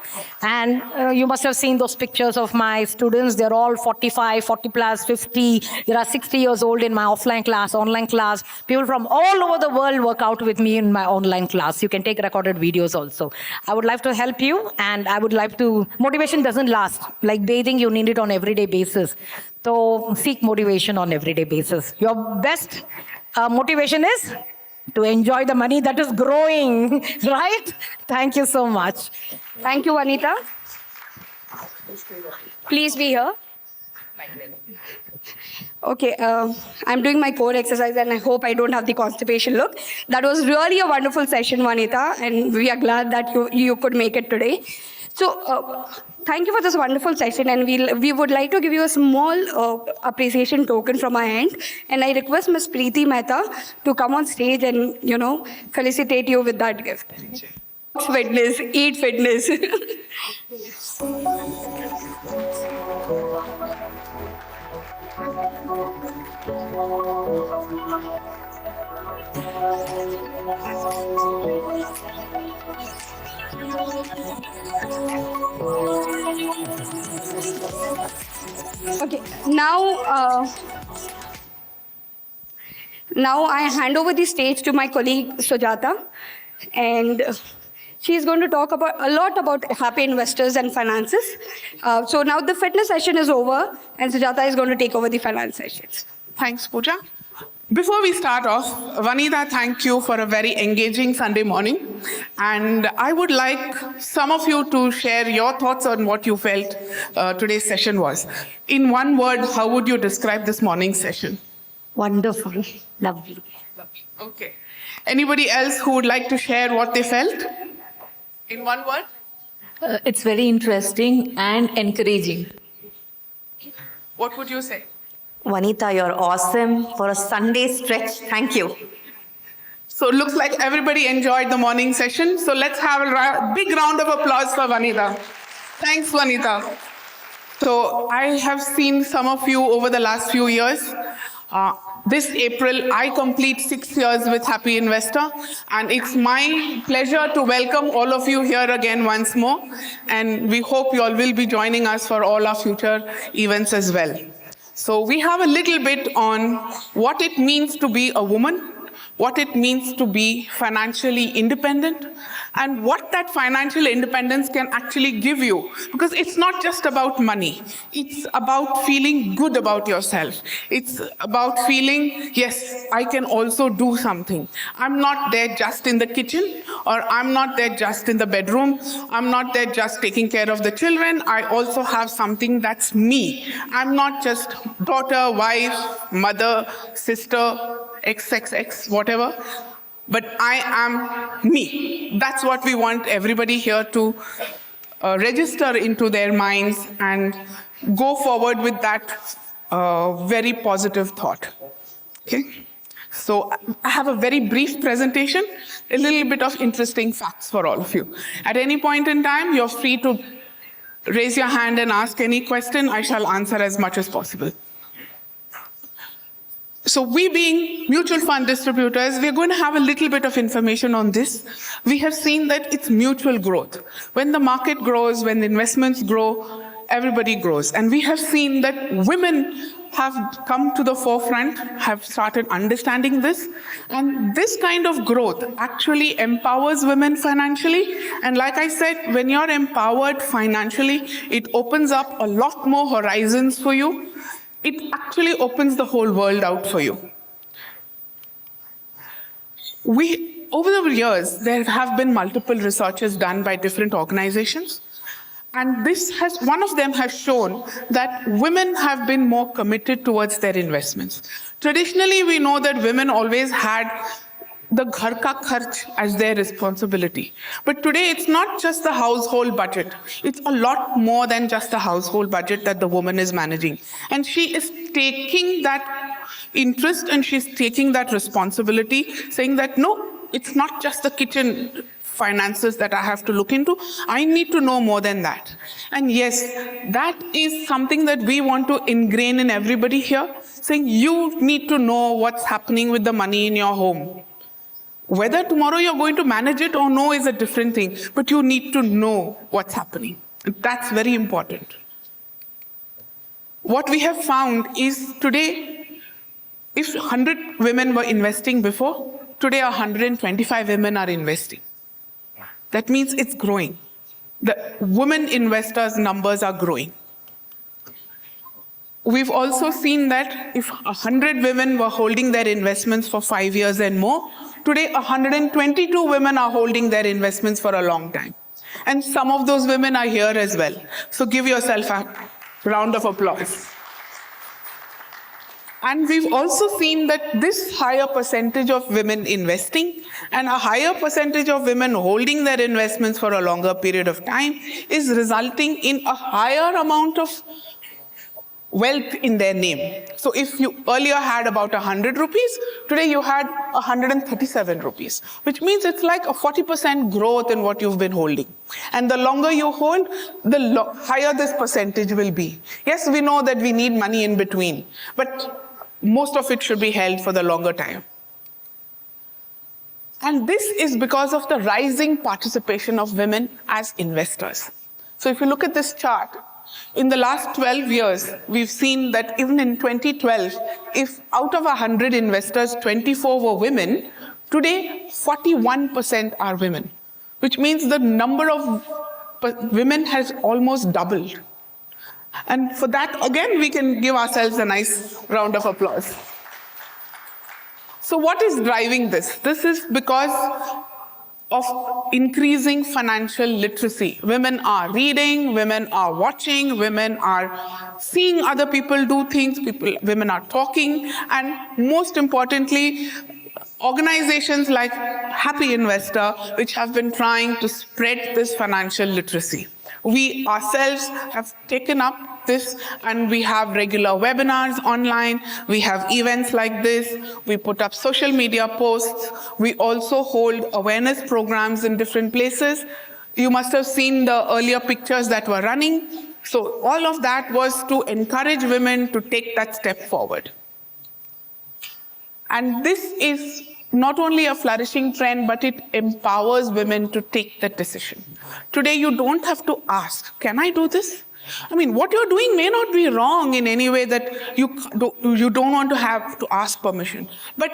And you must have seen those pictures of my students. They're all 45, 40 plus, 50. There are 60 years old in my offline class, online class. People from all over the world work out with me in my online class. You can take recorded videos also. I would like to help you, and I would like to. Motivation doesn't last. Like bathing, you need it on everyday basis. So seek motivation on everyday basis. Your best motivation is to enjoy the money that is growing, right? Thank you so much. Thank you, Wanitha. Please be here. Okay, I'm doing my core exercise and I hope I don't have the constipation look. That was really a wonderful session, Wanitha, and we are glad that you could make it today. So, thank you for this wonderful session, and we would like to give you a small appreciation token from our end. And I request Ms. Preeti Mehta to come on stage and, felicitate you with that gift. Fitness, eat fitness. Okay, now I hand over the stage to my colleague Sujata, and she's going to talk a lot about happy investors and finances. So now the fitness session is over, and Sujata is going to take over the finance sessions. Thanks, Pooja. Before we start off, Wanitha, thank you for a very engaging Sunday morning. And I would like some of you to share your thoughts on what you felt today's session was. In one word, how would you describe this morning's session? Wonderful. Lovely. Okay. Anybody else who would like to share what they felt? In one word? It's very interesting and encouraging. What would you say? Wanitha, you're awesome for a Sunday stretch. Thank you. So it looks like everybody enjoyed the morning session. So let's have a big round of applause for Wanitha. Thanks, Wanitha. So I have seen some of you over the last few years. This April, I complete 6 years with Happy Investor, and it's my pleasure to welcome all of you here again once more. And we hope you all will be joining us for all our future events as well. So we have a little bit on what it means to be a woman, what it means to be financially independent, and what that financial independence can actually give you. Because it's not just about money. It's about feeling good about yourself. It's about feeling, yes, I can also do something. I'm not there just in the kitchen, or I'm not there just in the bedroom. I'm not there just taking care of the children. I also have something that's me. I'm not just daughter, wife, mother, sister, XXX, whatever. But I am me. That's what we want everybody here to register into their minds and go forward with that very positive thought. Okay? So I have a very brief presentation, a little bit of interesting facts for all of you. At any point in time, you're free to raise your hand and ask any question. I shall answer as much as possible. So we being mutual fund distributors, we're going to have a little bit of information on this. We have seen that it's mutual growth. When the market grows, when the investments grow, everybody grows. And we have seen that women have come to the forefront, have started understanding this. And this kind of growth actually empowers women financially. And like I said, when you're empowered financially, it opens up a lot more horizons for you. It actually opens the whole world out for you. Over the years, there have been multiple researches done by different organizations. And one of them has shown that women have been more committed towards their investments. Traditionally, we know that women always had the ghar ka kharch as their responsibility. But today, it's not just the household budget. It's a lot more than just the household budget that the woman is managing. And she is taking that interest and she's taking that responsibility, saying that, no, it's not just the kitchen finances that I have to look into. I need to know more than that. And yes, that is something that we want to ingrain in everybody here, saying you need to know what's happening with the money in your home. Whether tomorrow you're going to manage it or no is a different thing, but you need to know what's happening. That's very important. What we have found is today, if 100 women were investing before, today 125 women are investing. That means it's growing. The women investors' numbers are growing. We've also seen that if 100 women were holding their investments for 5 years and more, today 122 women are holding their investments for a long time. And some of those women are here as well. So give yourself a round of applause. And we've also seen that this higher percentage of women investing and a higher percentage of women holding their investments for a longer period of time is resulting in a higher amount of wealth in their name. So if you earlier had about 100 rupees, today you had 137 rupees, which means it's like a 40% growth in what you've been holding. And the longer you hold, the higher this percentage will be. Yes, we know that we need money in between, but most of it should be held for the longer time. And this is because of the rising participation of women as investors. So if you look at this chart, in the last 12 years, we've seen that even in 2012, if out of 100 investors, 24 were women, today 41% are women, which means the number of women has almost doubled. And for that, again, we can give ourselves a nice round of applause. So what is driving this? This is because of increasing financial literacy. Women are reading, women are watching, women are seeing other people do things, women are talking, and most importantly, organizations like Happy Investor, which have been trying to spread this financial literacy. We ourselves have taken up this, and we have regular webinars online. We have events like this. We put up social media posts. We also hold awareness programs in different places. You must have seen the earlier pictures that were running. So all of that was to encourage women to take that step forward. And this is not only a flourishing trend, but it empowers women to take that decision. Today, you don't have to ask, can I do this? I mean, what you're doing may not be wrong in any way that you don't want to have to ask permission. But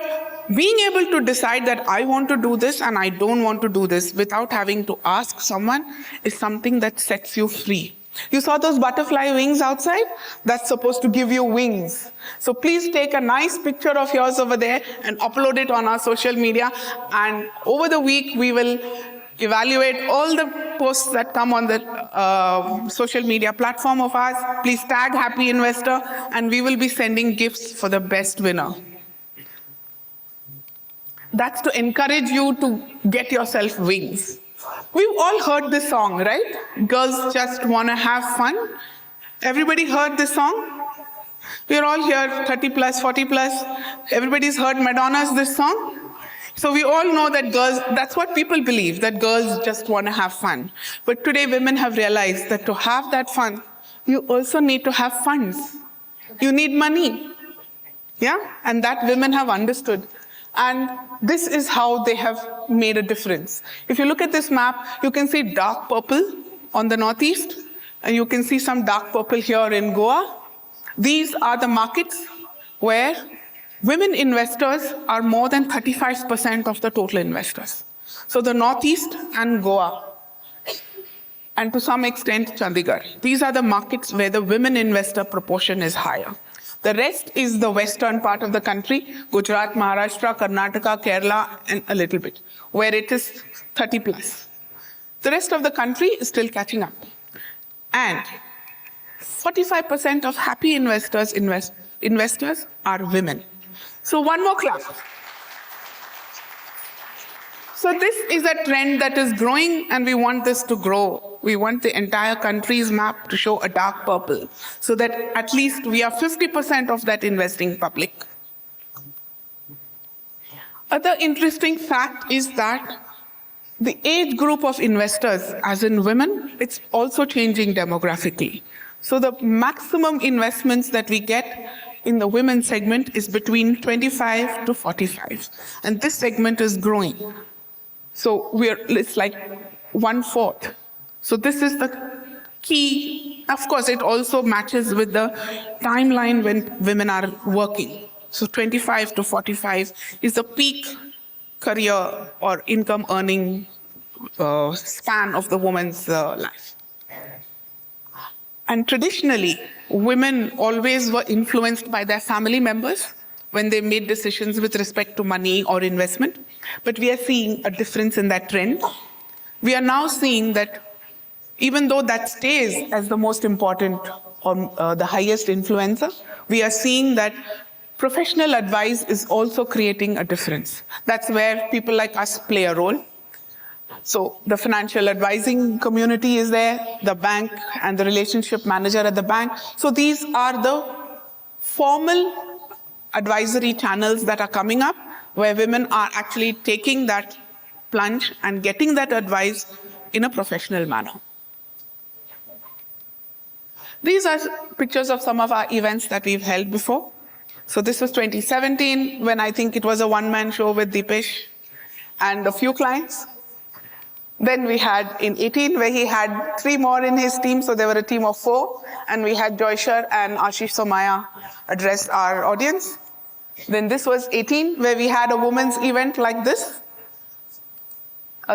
being able to decide that I want to do this and I don't want to do this without having to ask someone is something that sets you free. You saw those butterfly wings outside? That's supposed to give you wings. So please take a nice picture of yours over there and upload it on our social media. And over the week, we will evaluate all the posts that come on the social media platform of ours. Please tag Happy Investor, and we will be sending gifts for the best winner. That's to encourage you to get yourself wings. We've all heard this song, right? Girls just want to have fun. Everybody heard this song? We're all here, 30 plus, 40 plus. Everybody's heard Madonna's this song. So we all know that girls, that's what people believe, that girls just want to have fun. But today women have realized that to have that fun, you also need to have funds. You need money. Yeah? And that women have understood. And this is how they have made a difference. If you look at this map, you can see dark purple on the northeast, and you can see some dark purple here in Goa. These are the markets where women investors are more than 35% of the total investors. So the northeast and Goa, and to some extent Chandigarh. These are the markets where the women investor proportion is higher. The rest is the western part of the country, Gujarat, Maharashtra, Karnataka, Kerala, and a little bit, where it is 30 plus. The rest of the country is still catching up. And 45% of happy investors are women. So one more clap. So this is a trend that is growing, and we want this to grow. We want the entire country's map to show a dark purple, so that at least we are 50% of that investing public. Other interesting fact is that the age group of investors, as in women, it's also changing demographically. So the maximum investments that we get in the women segment is between 25 to 45. And this segment is growing. So it's like 1/4. So this is the key. Of course, it also matches with the timeline when women are working. So 25 to 45 is the peak career or income earning span of the woman's life. And traditionally, women always were influenced by their family members when they made decisions with respect to money or investment. But we are seeing a difference in that trend. We are now seeing that even though that stays as the most important or the highest influencer, we are seeing that professional advice is also creating a difference. That's where people like us play a role. So the financial advising community is there, the bank and the relationship manager at the bank. So these are the formal advisory channels that are coming up where women are actually taking that plunge and getting that advice in a professional manner. These are pictures of some of our events that we've held before. So this was 2017 when I think it was a one-man show with Deepesh and a few clients. Then we had in 18 where he had 3 more in his team, so they were a team of 4. And we had Joyshar and Ashish Somaya address our audience. Then this was 18 where we had a women's event like this.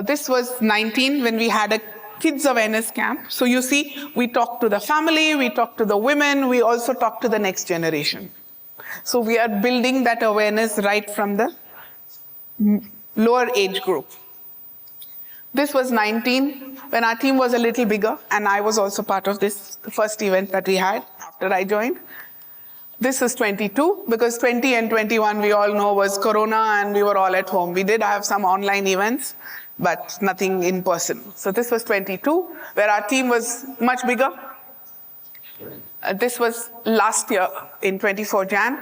This was 19 when we had a kids awareness camp. So you see, we talk to the family, we talk to the women, we also talk to the next generation. So we are building that awareness right from the lower age group. This was 19 when our team was a little bigger, and I was also part of this first event that we had after I joined. This is 22 because 20 and 21 we all know was Corona and we were all at home. We did have some online events, but nothing in person. So this was 22 where our team was much bigger. This was last year in 24 Jan.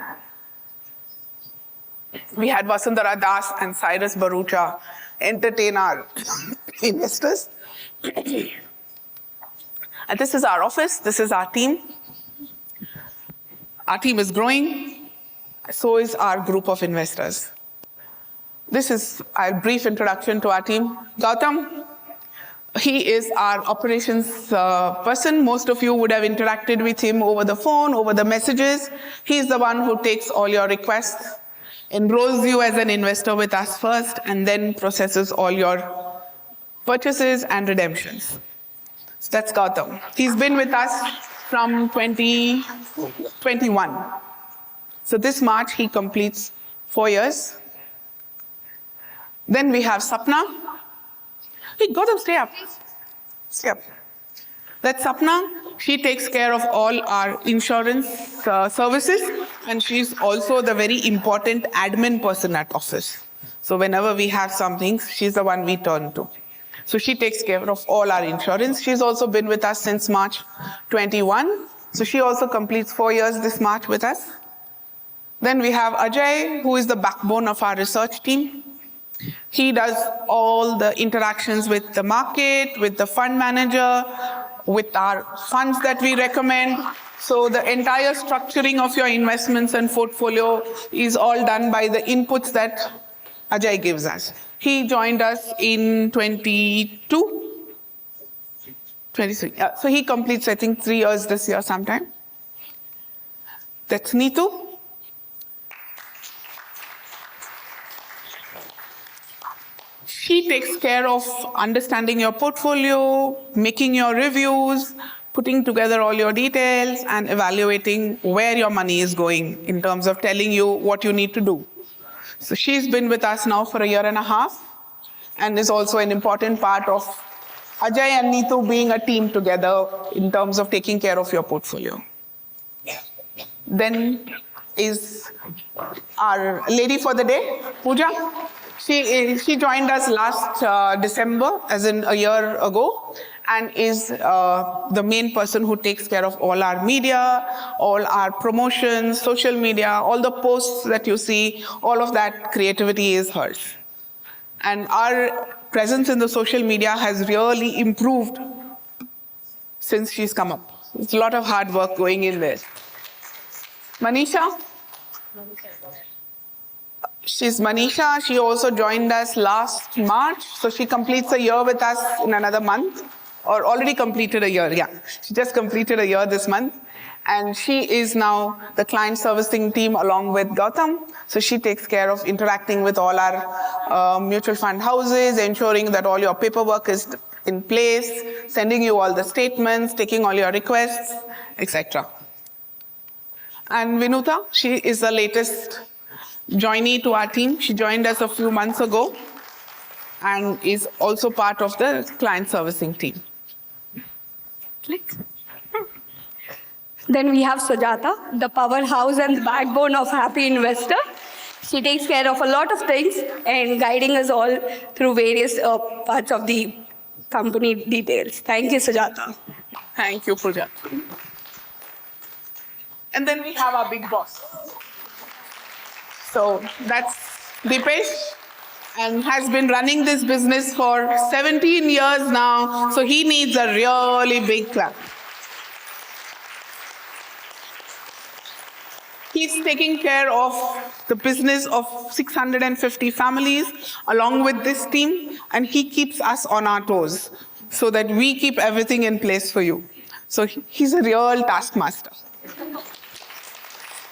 We had Vasundhara Das and Cyrus Barucha entertain our investors. And this is our office. This is our team. Our team is growing. So is our group of investors. This is a brief introduction to our team. Gautam, he is our operations person. Most of you would have interacted with him over the phone, over the messages. He's the one who takes all your requests, enrolls you as an investor with us first, and then processes all your purchases and redemptions. So that's Gautam. He's been with us from 2021. So this March, he completes 4 years. Then we have Sapna. Hey, Gautam, stay up. Stay up. That's Sapna. She takes care of all our insurance services, and she's also the very important admin person at office. So whenever we have something, she's the one we turn to. So she takes care of all our insurance. She's also been with us since March 21. So she also completes 4 years this March with us. Then we have Ajay, who is the backbone of our research team. He does all the interactions with the market, with the fund manager, with our funds that we recommend. So the entire structuring of your investments and portfolio is all done by the inputs that Ajay gives us. He joined us in 23. So he completes, I think, 3 years this year sometime. That's Neetu. She takes care of understanding your portfolio, making your reviews, putting together all your details, and evaluating where your money is going in terms of telling you what you need to do. So she's been with us now for 1.5 years and is also an important part of Ajay and Neetu being a team together in terms of taking care of your portfolio. Then is our lady for the day, Pooja. She joined us last December, as in a year ago, and is the main person who takes care of all our media, all our promotions, social media, all the posts that you see, all of that creativity is hers. And our presence in the social media has really improved since she's come up. It's a lot of hard work going in there. Manisha? She's Manisha. She also joined us last March. So she completes a year with us in another month. Or already completed a year, yeah. She just completed a year this month. And she is now the client servicing team along with Gautam. So she takes care of interacting with all our mutual fund houses, ensuring that all your paperwork is in place, sending you all the statements, taking all your requests, etc. And Wanitha, she is the latest joinee to our team. She joined us a few months ago and is also part of the client servicing team. Click. Then we have Sujata, the powerhouse and the backbone of Happy Investor. She takes care of a lot of things and guiding us all through various parts of the company details. Thank you, Sujata. Thank you, Pooja. And then we have our big boss. So that's Deepesh, and has been running this business for 17 years now. So he needs a really big clap. He's taking care of the business of 650 families along with this team, and he keeps us on our toes so that we keep everything in place for you. So he's a real taskmaster.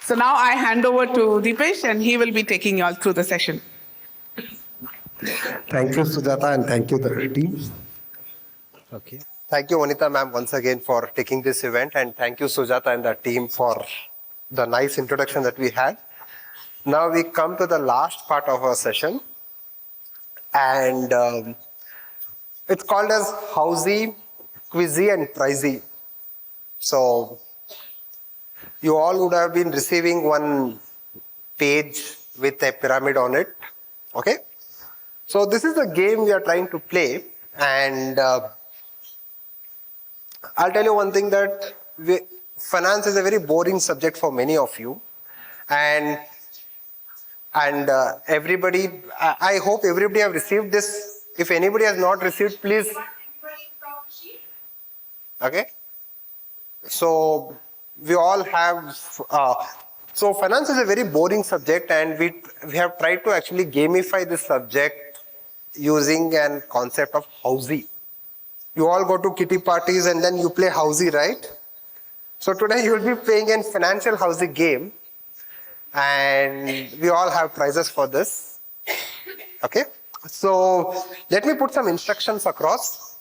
So now I hand over to Deepesh, and he will be taking you all through the session. Thank you, Sujata, and thank you, the team. Okay. Thank you, Wanitha ma'am, once again for taking this event, and thank you, Sujata and the team, for the nice introduction that we had. Now we come to the last part of our session, and it's called as Housie Quizy Prizey. So you all would have been receiving one page with a pyramid on it. Okay. So this is the game we are trying to play, and I'll tell you one thing, that finance is a very boring subject for many of you, and everybody, I hope everybody have received this. If anybody has not received, please. Okay. So we all have. So finance is a very boring subject, and we have tried to actually gamify this subject using a concept of Housie. You all go to kitty parties and then you play Housie, right? So today you will be playing a financial Housie game, and we all have prizes for this. Okay. So let me put some instructions across.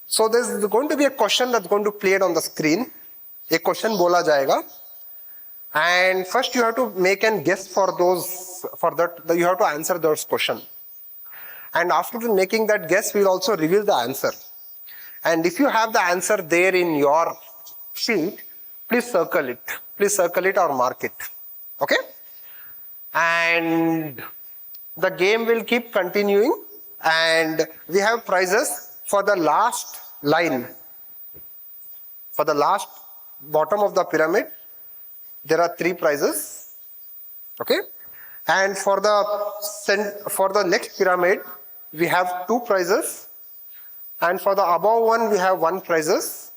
So there's going to be a question that's going to play it on the screen. A question bola jayega. And first you have to make a guess for that you have to answer those questions. And after making that guess, we'll also reveal the answer. And if you have the answer there in your sheet, please circle it. Please circle it or mark it. Okay? And the game will keep continuing, and we have prizes for the last line. For the last bottom of the pyramid, there are 3 prizes. Okay? And for the next pyramid, we have 2 prizes. And for the above one, we have 1 prize.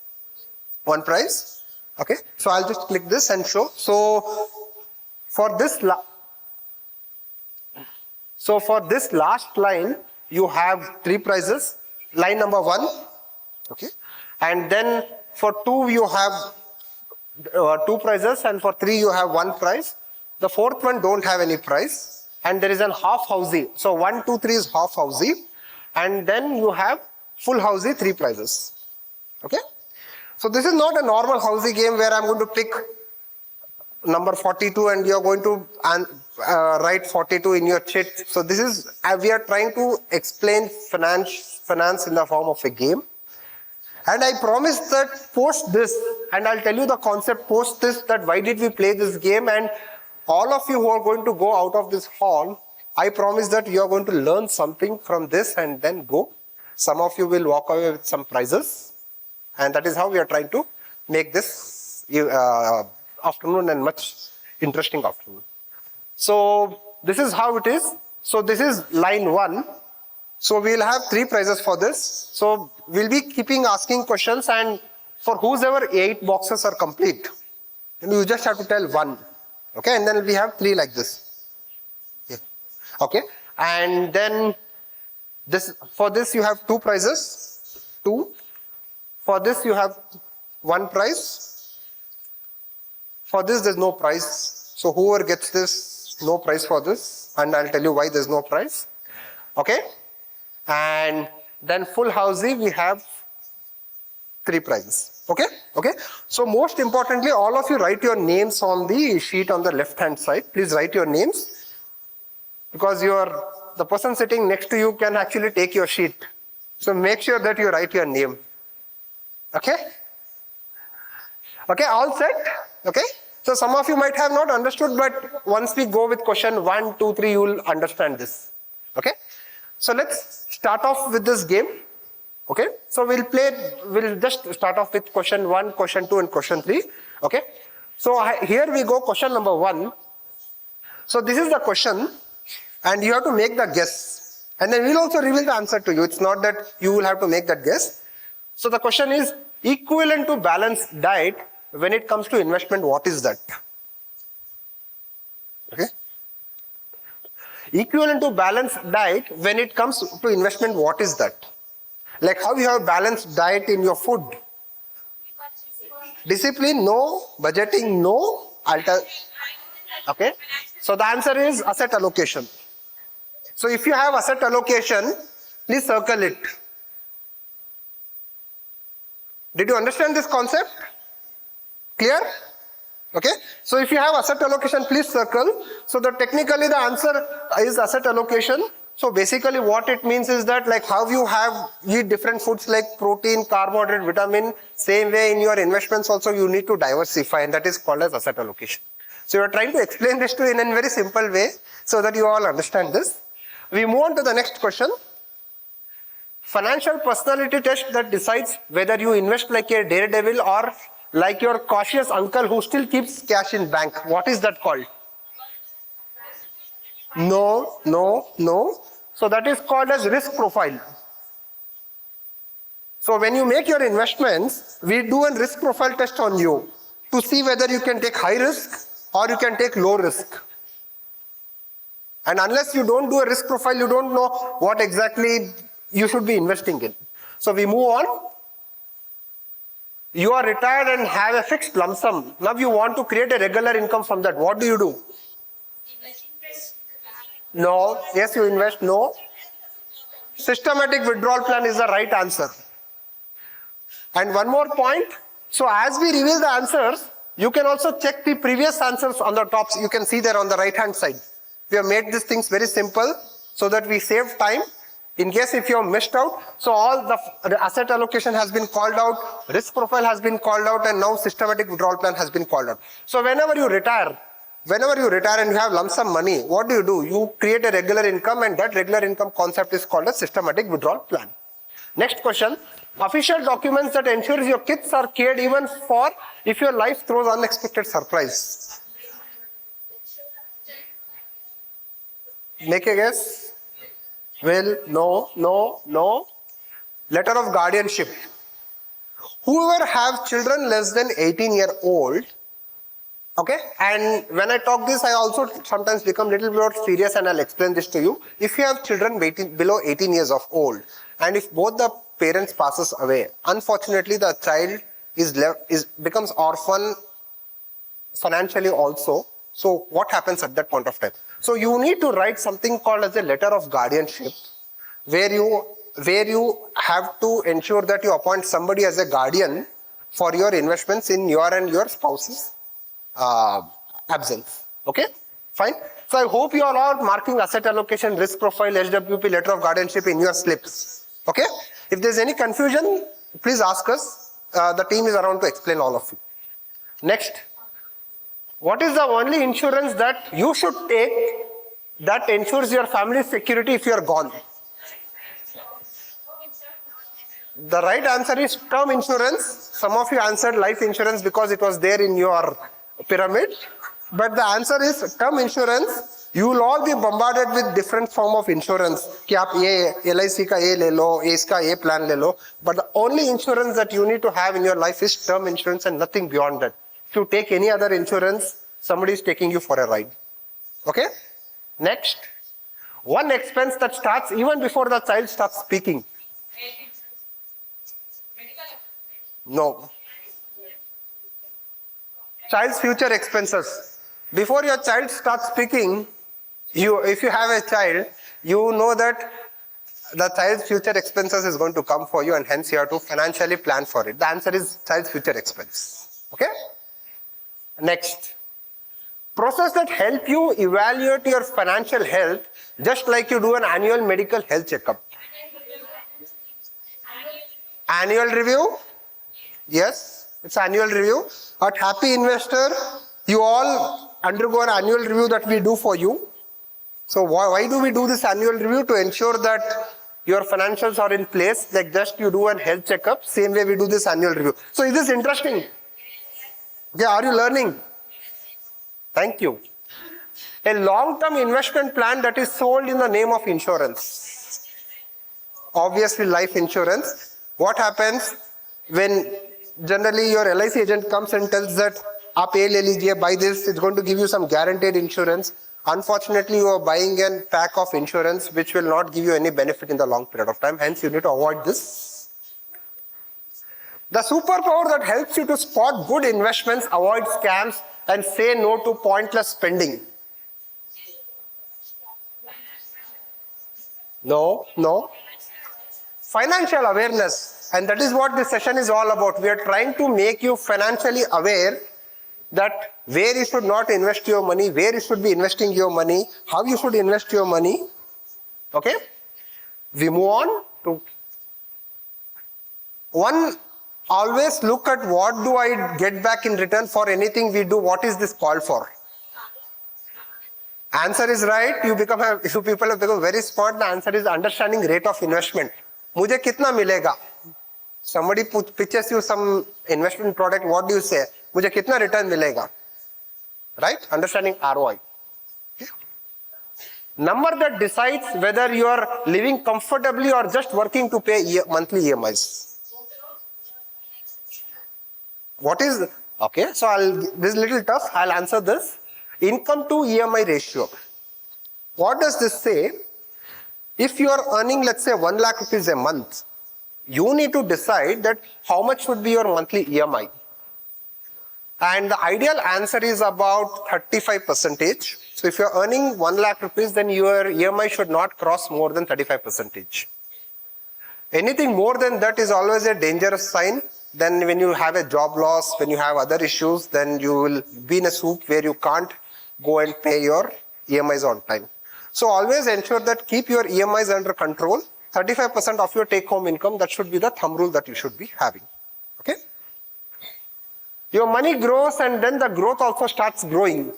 Okay? So I'll just click this and show. So for this last line, you have 3 prizes. Line number 1. Okay? And then for 2, you have 2 prizes, and for 3 you have 1 prize. The 4th one don't have any prize, and there is a half Housie. So 1, 2, 3 is half Housie, and then you have full Housie, 3 prizes. Okay. So this is not a normal Housie game where I'm going to pick number 42 and you're going to write 42 in your chit. So this is, we are trying to explain finance in the form of a game. And I promise that post this, and I'll tell you the concept post this, that why did we play this game, and all of you who are going to go out of this hall, I promise that you are going to learn something from this and then go Some of you will walk away with some prizes. And that is how we are trying to make this afternoon and much interesting afternoon. So this is how it is. So this is line 1. So we'll have 3 prizes for this. So we'll be keeping asking questions, and for whosoever 8 boxes are complete, you just have to tell 1. Okay, and then we have 3 like this. Yeah. Okay, and then for this you have 2 prizes. 2. For this you have 1 prize. For this there's no prize. So whoever gets this, no prize for this, and I'll tell you why there's no prize. Okay, and then full Housie we have 3 prizes. Okay, okay. So most importantly, all of you write your names on the sheet on the left hand side. Please write your names, because the person sitting next to you can actually take your sheet. So make sure that you write your name. Okay? Okay, all set? Okay? So some of you might have not understood, but once we go with question 1, 2, 3, you will understand this. Okay? So let's start off with this game. Okay? So we'll just start off with question 1, question 2, and question 3. Okay? So here we go, question number 1. So this is the question, and you have to make the guess. And then we'll also reveal the answer to you. It's not that you will have to make that guess. So the question is, equivalent to balanced diet, when it comes to investment, what is that? Okay? Equivalent to balanced diet, when it comes to investment, what is that? Like how you have balanced diet in your food. Discipline, no. Budgeting, no. Okay? So the answer is asset allocation. So if you have asset allocation, please circle it. Did you understand this concept? Clear? Okay. So if you have asset allocation, please circle. So technically the answer is asset allocation. So basically what it means is that, like how you eat different foods like protein, carbohydrate, vitamin, same way in your investments also you need to diversify, and that is called as asset allocation. So you are trying to explain this to you in a very simple way so that you all understand this. We move on to the next question. Financial personality test that decides whether you invest like a daredevil or like your cautious uncle who still keeps cash in bank. What is that called? No, no, no. So that is called as risk profile. So when you make your investments, we do a risk profile test on you to see whether you can take high risk or you can take low risk. And unless you don't do a risk profile, you don't know what exactly you should be investing in. So we move on. You are retired and have a fixed lump sum. Now you want to create a regular income from that. What do you do? No. Yes, you invest. No. Systematic withdrawal plan is the right answer. And one more point. So as we reveal the answers, you can also check the previous answers on the top. You can see there on the right hand side. We have made these things very simple so that we save time. In case if you have missed out, so all the asset allocation has been called out, risk profile has been called out, and now systematic withdrawal plan has been called out. So whenever you retire and you have lump sum money, what do? You create a regular income, and that regular income concept is called a systematic withdrawal plan. Next question. Official documents that ensures your kids are cared even for if your life throws unexpected surprise. Make a guess. Well, no. Letter of guardianship. Whoever have children less than 18-year-old, okay, and when I talk this, I also sometimes become a little bit more serious, and I'll explain this to you. If you have children below 18 years of old, and if both the parents passes away, unfortunately the child becomes orphan financially also. So what happens at that point of time? So you need to write something called as a letter of guardianship, where you have to ensure that you appoint somebody as a guardian for your investments in your and your spouse's absence. Okay, fine. So I hope you all are marking asset allocation, risk profile, HWP, letter of guardianship in your slips. Okay. If there's any confusion, please ask us. The team is around to explain all of you. Next. What is the only insurance that you should take that ensures your family's security if you are gone? The right answer is term insurance. Some of you answered life insurance because it was there in your pyramid. But the answer is term insurance. You will all be bombarded with different form of insurance. कि आप ये LIC का ये ले लो, इसका ये plan ले लो. But the only insurance that you need to have in your life is term insurance and nothing beyond that. If you take any other insurance, somebody is taking you for a ride. Okay? Next. One expense that starts even before the child starts speaking. No. Child's future expenses. Before your child starts speaking, if you have a child, you know that the child's future expenses is going to come for you and hence you have to financially plan for it. The answer is child's future expense. Okay? Next. Process that help you evaluate your financial health just like you do an annual medical health checkup. Annual review? Yes, it's annual review. At Happy Investor, you all undergo an annual review that we do for you. So why do we do this annual review? To ensure that your financials are in place, like just you do a health checkup, same way we do this annual review. So is this interesting? Okay, are you learning? Thank you. A long-term investment plan that is sold in the name of insurance. Obviously life insurance. What happens when generally your LIC agent comes and tells that आप ये ले लीजिए, buy this, it's going to give you some guaranteed insurance. Unfortunately, you are buying a pack of insurance which will not give you any benefit in the long period of time. Hence, you need to avoid this. The superpower that helps you to spot good investments, avoid scams, and say no to pointless spending. No. Financial awareness. And that is what this session is all about. We are trying to make you financially aware that where you should not invest your money, where you should be investing your money, how you should invest your money. Okay? We move on to one. Always look at what do I get back in return for anything we do. What is this called for? Answer is right. You people have become very smart. The answer is understanding rate of investment. मुझे कितना मिलेगा? Somebody pitches you some investment product. What do you say? मुझे कितना return मिलेगा? Right? Understanding ROI. Number that decides whether you are living comfortably or just working to pay monthly EMIs. What is, okay, so this is a little tough, I'll answer this. Income to EMI ratio. What does this say? If you are earning, let's say 1 lakh rupees a month, you need to decide that how much should be your monthly EMI. And the ideal answer is about 35%. So if you are earning 1 lakh rupees, then your EMI should not cross more than 35%. Anything more than that is always a dangerous sign. Then when you have a job loss, when you have other issues, then you will be in a soup where you can't go and pay your EMIs on time. So always ensure that keep your EMIs under control. 35% of your take-home income, that should be the thumb rule that you should be having. Okay? Your money grows and then the growth also starts growing.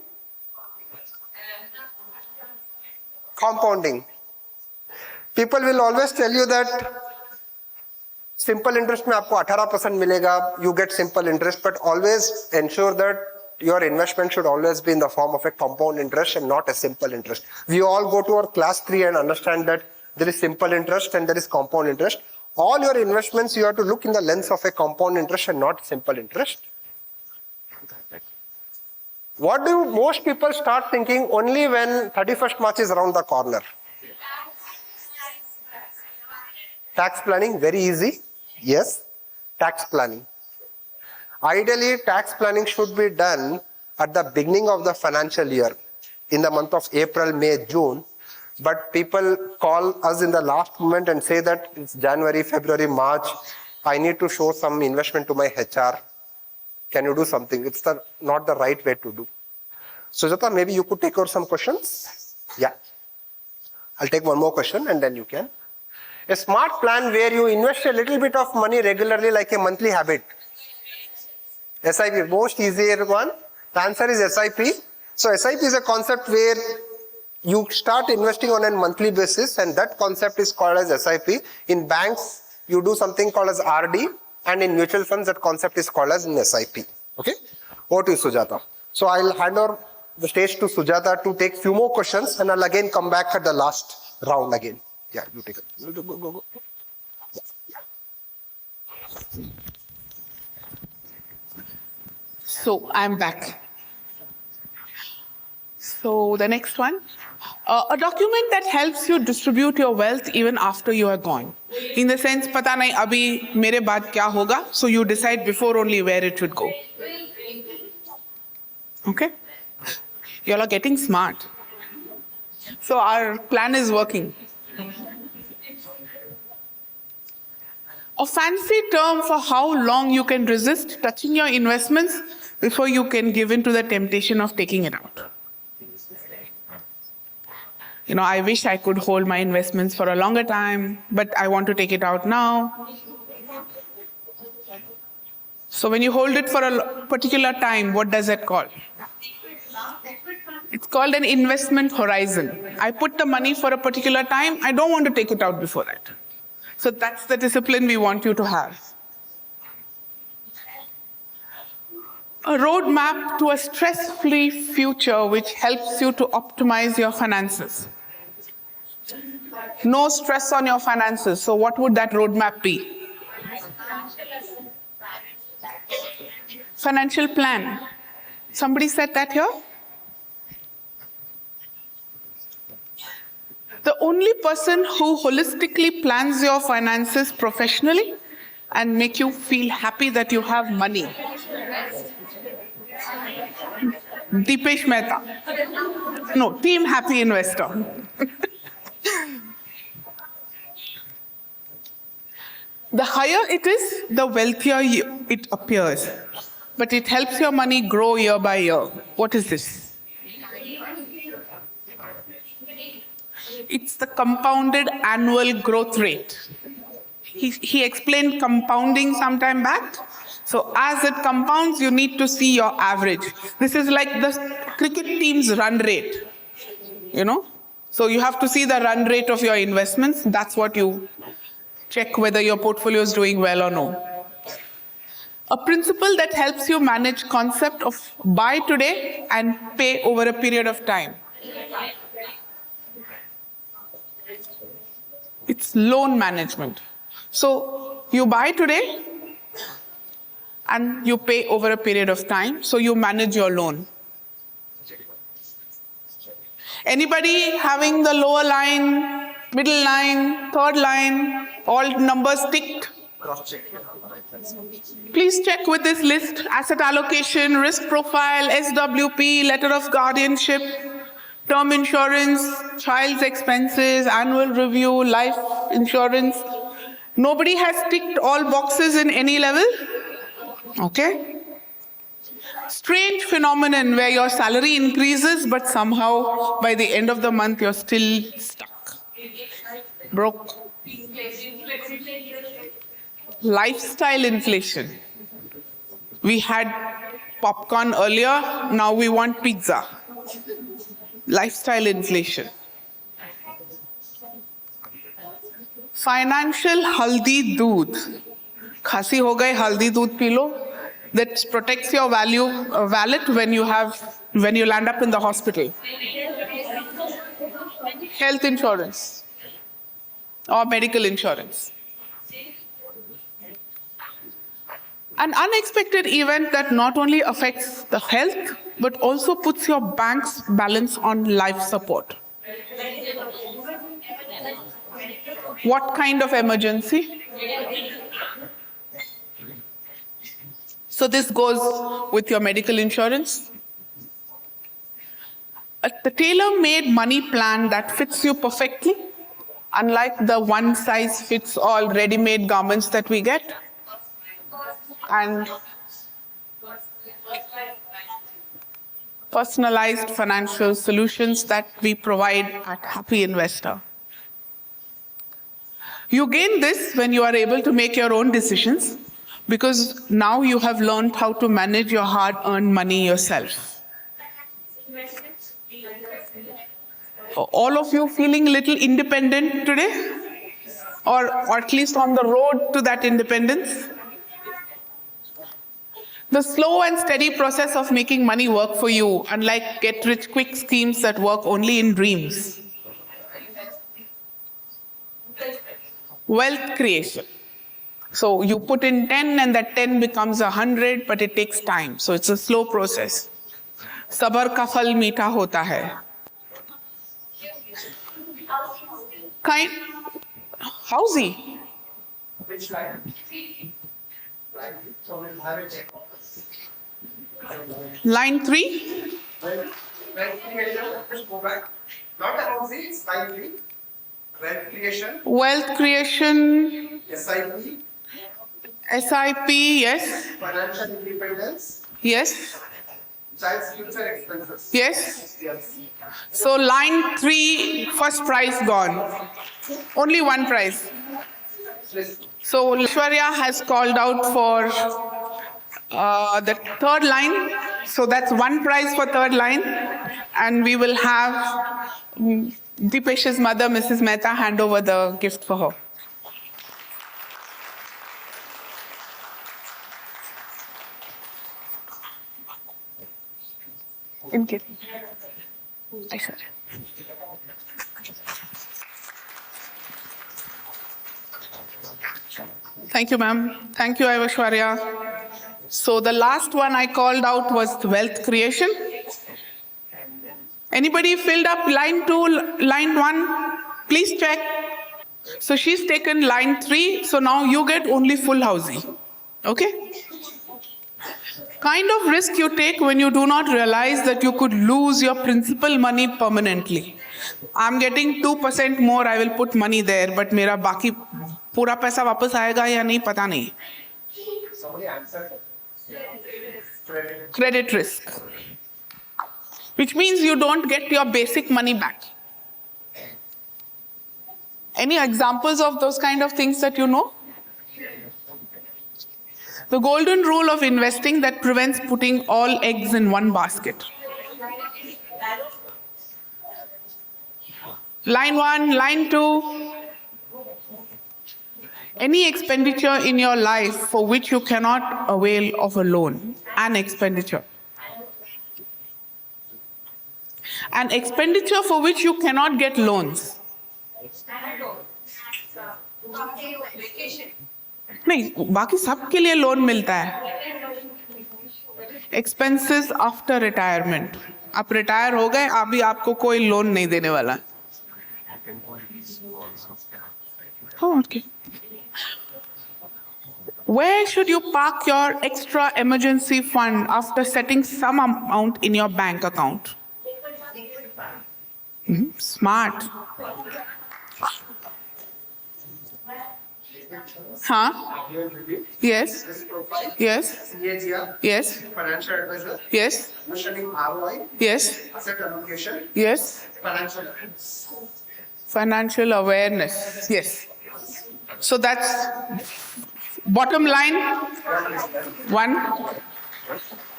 Compounding. People will always tell you that simple interest में आपको 18% मिलेगा, you get simple interest, but always ensure that your investment should always be in the form of a compound interest and not a simple interest. We all go to our class 3 and understand that there is simple interest and there is compound interest. All your investments you have to look in the lens of a compound interest and not simple interest. What do most people start thinking only when 31st March is around the corner? Tax planning, very easy. Yes, tax planning. Ideally, tax planning should be done at the beginning of the financial year, in the month of April, May, June. But people call us in the last moment and say that it's January, February, March. I need to show some investment to my HR. Can you do something? It's not the right way to do. Sujata, maybe you could take over some questions? Yeah. I'll take one more question and then you can. A smart plan where you invest a little bit of money regularly like a monthly habit. SIP, most easier one. The answer is SIP. So SIP is a concept where you start investing on a monthly basis and that concept is called as SIP. In banks, you do something called as RD, and in mutual funds, that concept is called as an SIP. Okay? Over to you, Sujata. So I'll hand over the stage to Sujata to take few more questions, and I'll again come back at the last round again. Yeah, you take it. Go. So I'm back. So the next one, a document that helps you distribute your wealth even after you are gone. In the sense, pata nahi abhi mere baad kya hoga, so you decide before only where it should go. Okay? You all are getting smart. So our plan is working. A fancy term for how long you can resist touching your investments before you can give in to the temptation of taking it out. You know, I wish I could hold my investments for a longer time, but I want to take it out now. So when you hold it for a particular time, what does it call? It's called an investment horizon. I put the money for a particular time. I don't want to take it out before that. So that's the discipline we want you to have. A roadmap to a stress-free future which helps you to optimize your finances. No stress on your finances. So what would that roadmap be? Financial plan. Somebody said that here? The only person who holistically plans your finances professionally and make you feel happy that you have money. Deepesh Mehta. No, Team Happy Investor. The higher it is, the wealthier it appears. But it helps your money grow year by year. What is this? It's the compounded annual growth rate. He explained compounding some time back. So as it compounds, you need to see your average. This is like the cricket team's run rate, you know? So you have to see the run rate of your investments. That's what you check whether your portfolio is doing well or no. A principle that helps you manage concept of buy today and pay over a period of time. It's loan management. So you buy today and you pay over a period of time. So you manage your loan. Anybody having the lower line, middle line, third line, all numbers ticked? Please check with this list: asset allocation, risk profile, SWP, letter of guardianship, term insurance, child's expenses, annual review, life insurance. Nobody has ticked all boxes in any level? Okay. Strange phenomenon where your salary increases, but somehow by the end of the month you're still stuck. Broke. Lifestyle inflation. We had popcorn earlier, now we want pizza. Lifestyle inflation. Financial haldi doodh. Khasi ho gaye, haldi doodh pee lo. That protects your wallet when you land up in the hospital. Health insurance or medical insurance. An unexpected event that not only affects the health, but also puts your bank's balance on life support. What kind of emergency? So this goes with your medical insurance. The tailor-made money plan that fits you perfectly, unlike the one-size-fits-all ready-made garments that we get. And personalized financial solutions that we provide at Happy Investor. You gain this when you are able to make your own decisions, because now you have learned how to manage your hard-earned money yourself. All of you feeling a little independent today? or at least on the road to that independence. The slow and steady process of making money work for you, unlike get-rich-quick schemes that work only in dreams. Wealth creation. So you put in 10 and that 10 becomes 100, but it takes time. So it's a slow process. Sabr ka phal meetha hota hai. Housie. Which line? Line 3. Go back. Not Housie, it's line 3. Wealth creation. Wealth creation. SIP. SIP, yes. Financial independence. Yes. Child's future expenses. Yes. Yes. So line 3, first prize gone. Only one prize. So Aishwarya has called out for the third line. So that's one prize for third line. And we will have Deepesh's mother, Mrs. Mehta, hand over the gift for her. Thank you, ma'am. Thank you, Aishwarya. So the last one I called out was wealth creation. Anybody filled up line 2, line 1? Please check. So she's taken line 3. So now you get only full Housie. Okay? Kind of risk you take when you do not realize that you could lose your principal money permanently. I'm getting 2% more, I will put money there, but मेरा बाकी पूरा पैसा वापस आएगा या नहीं पता नहीं. Somebody answered. Credit risk. Which means you don't get your basic money back. Any examples of those kind of things that you know? The golden rule of investing that prevents putting all eggs in one basket. Line 1, line 2. Any expenditure in your life for which you cannot avail of a loan, an expenditure. An expenditure for which you cannot get loans. नहीं, बाकी सब के लिए loan मिलता है. Expenses after retirement. आप retire हो गए, अभी आपको कोई लोन नहीं देने वाला. Oh, okay. Where should you park your extra emergency fund after setting some amount in your bank account? Smart. Huh? Yes. Yes. CAGR. Yes. Financial advisor. Yes. Measuring ROI. Yes. Asset allocation. Yes. Financial. Financial awareness. Yes. So that's bottom line. 1.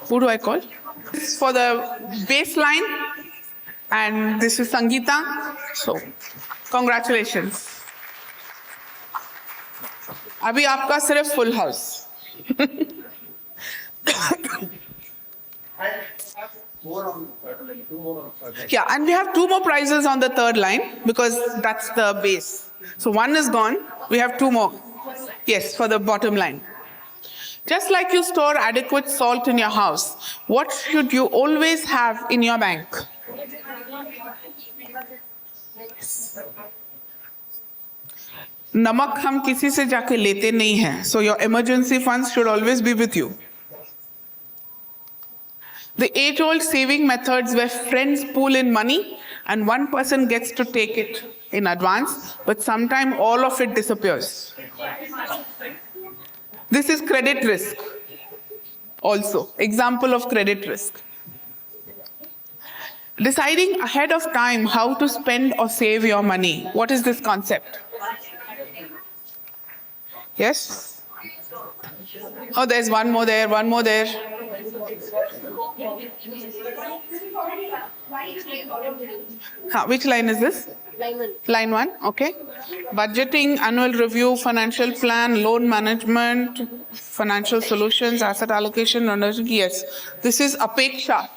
Who do I call? This is for the baseline. And this is Sangeeta. So, congratulations. अभी आपका सिर्फ full house. Yeah, and we have 2 more prizes on the third line because that's the base. So 1 is gone. We have 2 more. Yes, for the bottom line. Just like you store adequate salt in your house, what should you always have in your bank? नमक हम किसी से जाके लेते नहीं हैं. So your emergency funds should always be with you. The age-old saving methods where friends pool in money and one person gets to take it in advance, but sometimes all of it disappears. This is credit risk. Also, example of credit risk. Deciding ahead of time how to spend or save your money. What is this concept? Yes? Oh, there's one more there, one more there. Which line is this? Line 1, okay. Budgeting, annual review, financial plan, loan management, financial solutions, asset allocation, yes. This is Apeksha.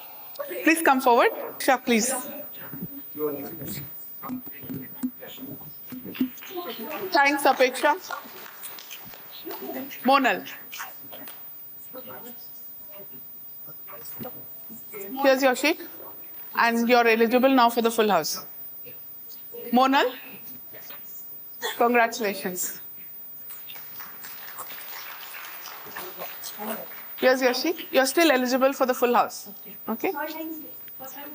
Please come forward. Apeksha, please. Thanks, Apeksha. Monal. Here's your sheet. And you're eligible now for the full house. Monal, congratulations. Here's your sheet. You're still eligible for the full house. Okay?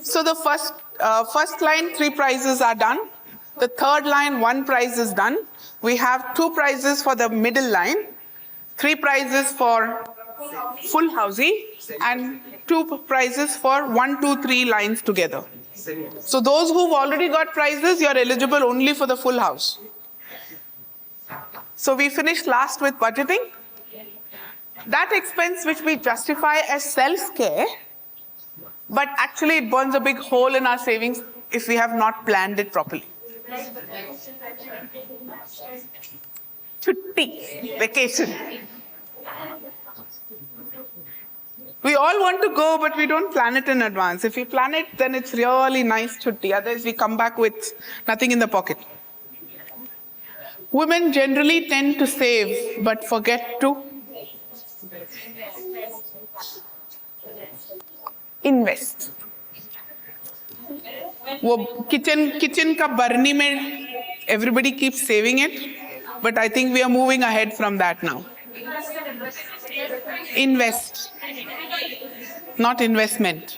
So the first line, 3 prizes are done. The third line, 1 prize is done. We have 2 prizes for the middle line, 3 prizes for full housing, and 2 prizes for 1, 2, 3 lines together. So those who've already got prizes, you're eligible only for the full house. So we finished last with budgeting. That expense which we justify as self-care, but actually it burns a big hole in our savings if we have not planned it properly. Chutti, vacation. We all want to go, but we don't plan it in advance. If we plan it, then it's really nice chutti. Otherwise, we come back with nothing in the pocket. Women generally tend to save, but forget to invest. वो kitchen का बर्नी में everybody keeps saving it, but I think we are moving ahead from that now. Invest, not investment.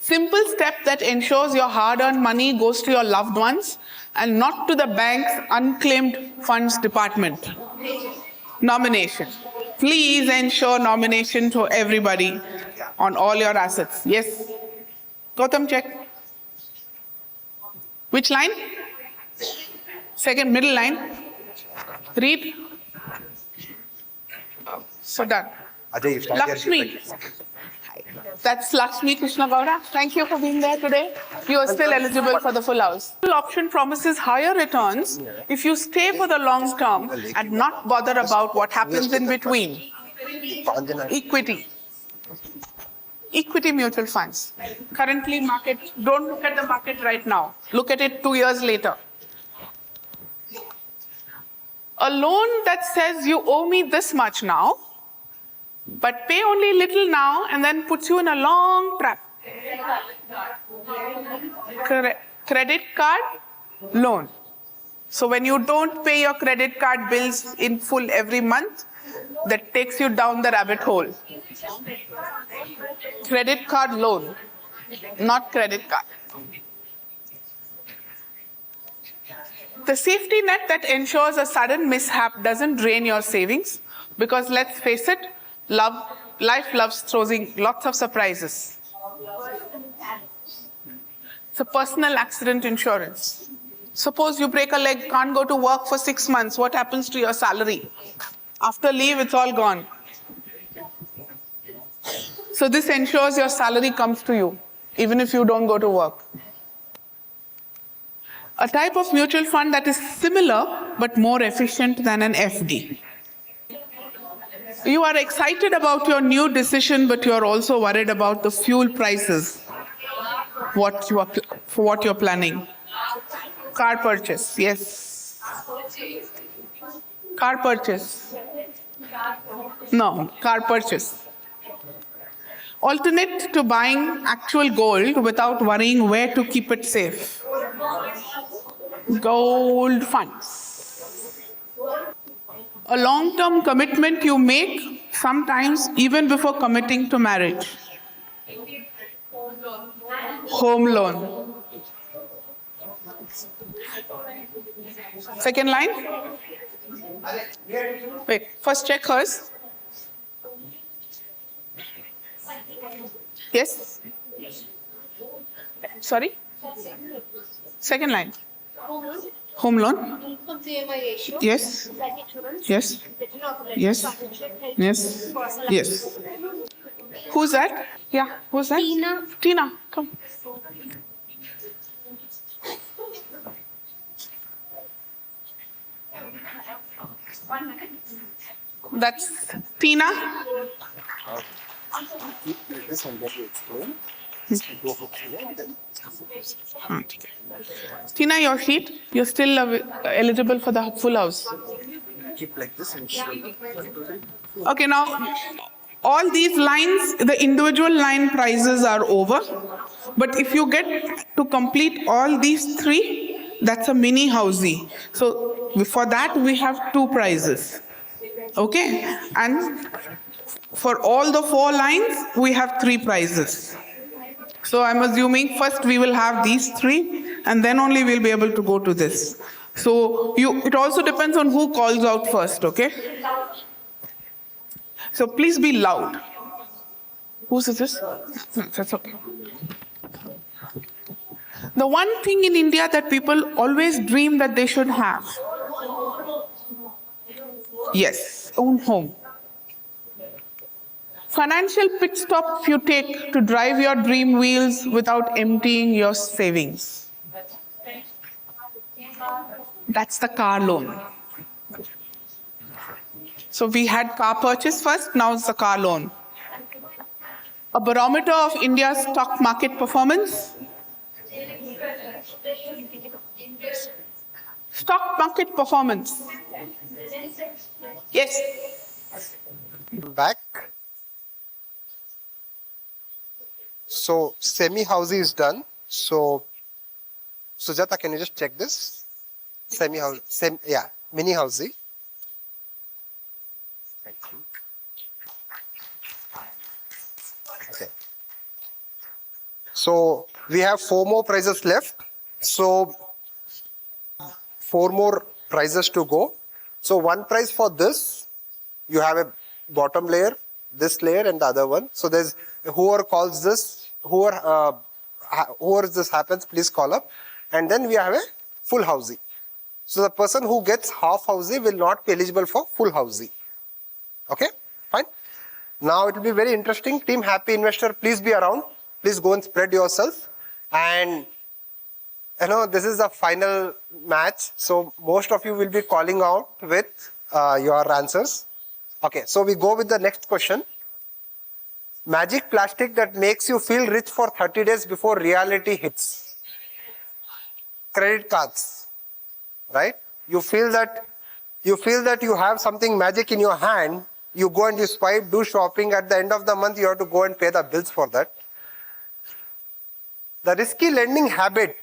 Simple step that ensures your hard-earned money goes to your loved ones and not to the bank's unclaimed funds department. Nomination. Please ensure nomination to everybody on all your assets. Yes. Gautam, check. Which line? Second, middle line. Read. So done. Lakshmi. That's Lakshmi Krishna Gaura. Thank you for being there today. You are still eligible for the full house. The option promises higher returns if you stay for the long term and not bother about what happens in between. Equity. Equity mutual funds. Currently market, don't look at the market right now. Look at it 2 years later. A loan that says you owe me this much now, but pay only little now and then puts you in a long trap. Credit card, loan. So when you don't pay your credit card bills in full every month, that takes you down the rabbit hole. Credit card, loan, not credit card. The safety net that ensures a sudden mishap doesn't drain your savings because let's face it, life loves throwing lots of surprises. It's a personal accident insurance. Suppose you break a leg, can't go to work for 6 months, what happens to your salary? After leave, it's all gone. So this ensures your salary comes to you, even if you don't go to work. A type of mutual fund that is similar but more efficient than an FD. You are excited about your new decision, but you are also worried about the fuel prices. For what you're planning. Car purchase, yes. Car purchase. No, car purchase. Alternate to buying actual gold without worrying where to keep it safe. Gold funds. A long-term commitment you make sometimes even before committing to marriage. Home loan. Second line. Wait, first check hers. Yes? Sorry? Second line. Home loan? Yes. Yes. Yes. Yes. Yes. Who's that? Yeah, who's that? Tina, come. That's Tina. Tina, your sheet. You're still eligible for the full house. Keep like this and Okay, now all these lines, the individual line prizes are over. But if you get to complete all these three, that's a mini Housie. So for that, we have 2 prizes. Okay? And for all the 4 lines, we have 3 prizes. So I'm assuming first we will have these 3, and then only we'll be able to go to this. So it also depends on who calls out first, okay? So please be loud. Whose is this? That's okay. The one thing in India that people always dream that they should have. Yes, own home. Financial pit stop you take to drive your dream wheels without emptying your savings. That's the car loan. So we had car purchase first, now it's the car loan. A barometer of India's stock market performance. Stock market performance. Yes. back. So semi-Housie is done. So Sujata, can you just check this? Semi-Housie, mini Housie. Thank you. Okay. So we have 4 more prizes left. So 4 more prizes to go. So 1 prize for this. You have a bottom layer, this layer, and the other one. So there's whoever calls this, whoever this happens, please call up. And then we have a full Housie. So the person who gets half Housie will not be eligible for full Housie. Okay, fine. Now it will be very interesting. Team Happy Investor, please be around. Please go and spread yourself. And this is the final match. So most of you will be calling out with your answers. Okay, so we go with the next question. Magic plastic that makes you feel rich for 30 days before reality hits. Credit cards, right? You feel that you have something magic in your hand. You go and you swipe, do shopping. At the end of the month, you have to go and pay the bills for that. The risky lending habit,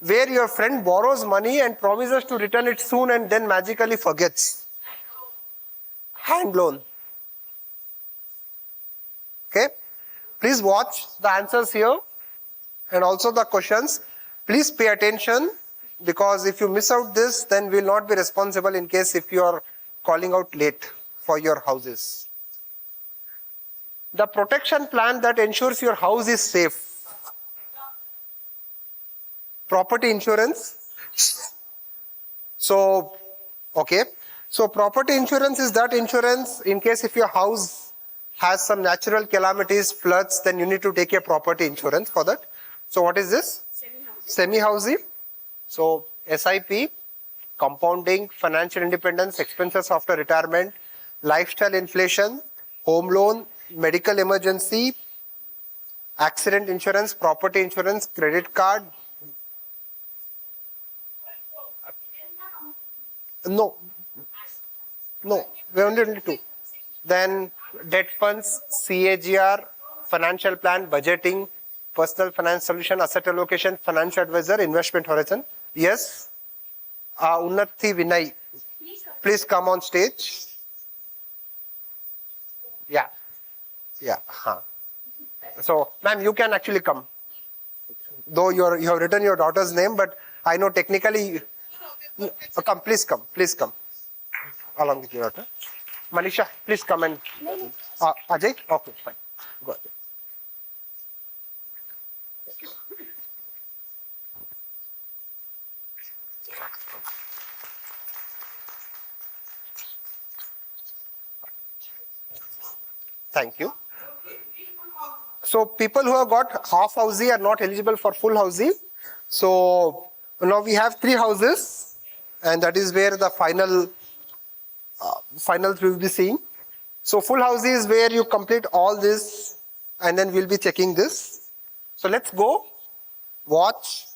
where your friend borrows money and promises to return it soon and then magically forgets. Hand loan. Okay. Please watch the answers here and also the questions. Please pay attention, because if you miss out this, then we will not be responsible in case if you are calling out late for your houses. The protection plan that ensures your house is safe. Property insurance. So, okay. So property insurance is that insurance in case if your house has some natural calamities, floods, then you need to take a property insurance for that. So what is this? Semi-Housie. So SIP, compounding, financial independence, expenses after retirement, lifestyle inflation, home loan, medical emergency, accident insurance, property insurance, credit card. No, we only need 2. Then debt funds, CAGR, financial plan, budgeting, personal finance solution, asset allocation, financial advisor, investment horizon. Yes. Unnati Vinay, please come on stage. Yeah. So, ma'am, you can actually come. Though you have written your daughter's name, but I know technically. Come, please come. Along with your daughter. Manisha, please come and. Ajay? Okay, fine. Go ahead. Thank you. So people who have got half Housie are not eligible for full Housie. So now we have 3 houses, and that is where the final finals we will be seeing. So full house is where you complete all this and then we'll be checking this. So let's go. Watch.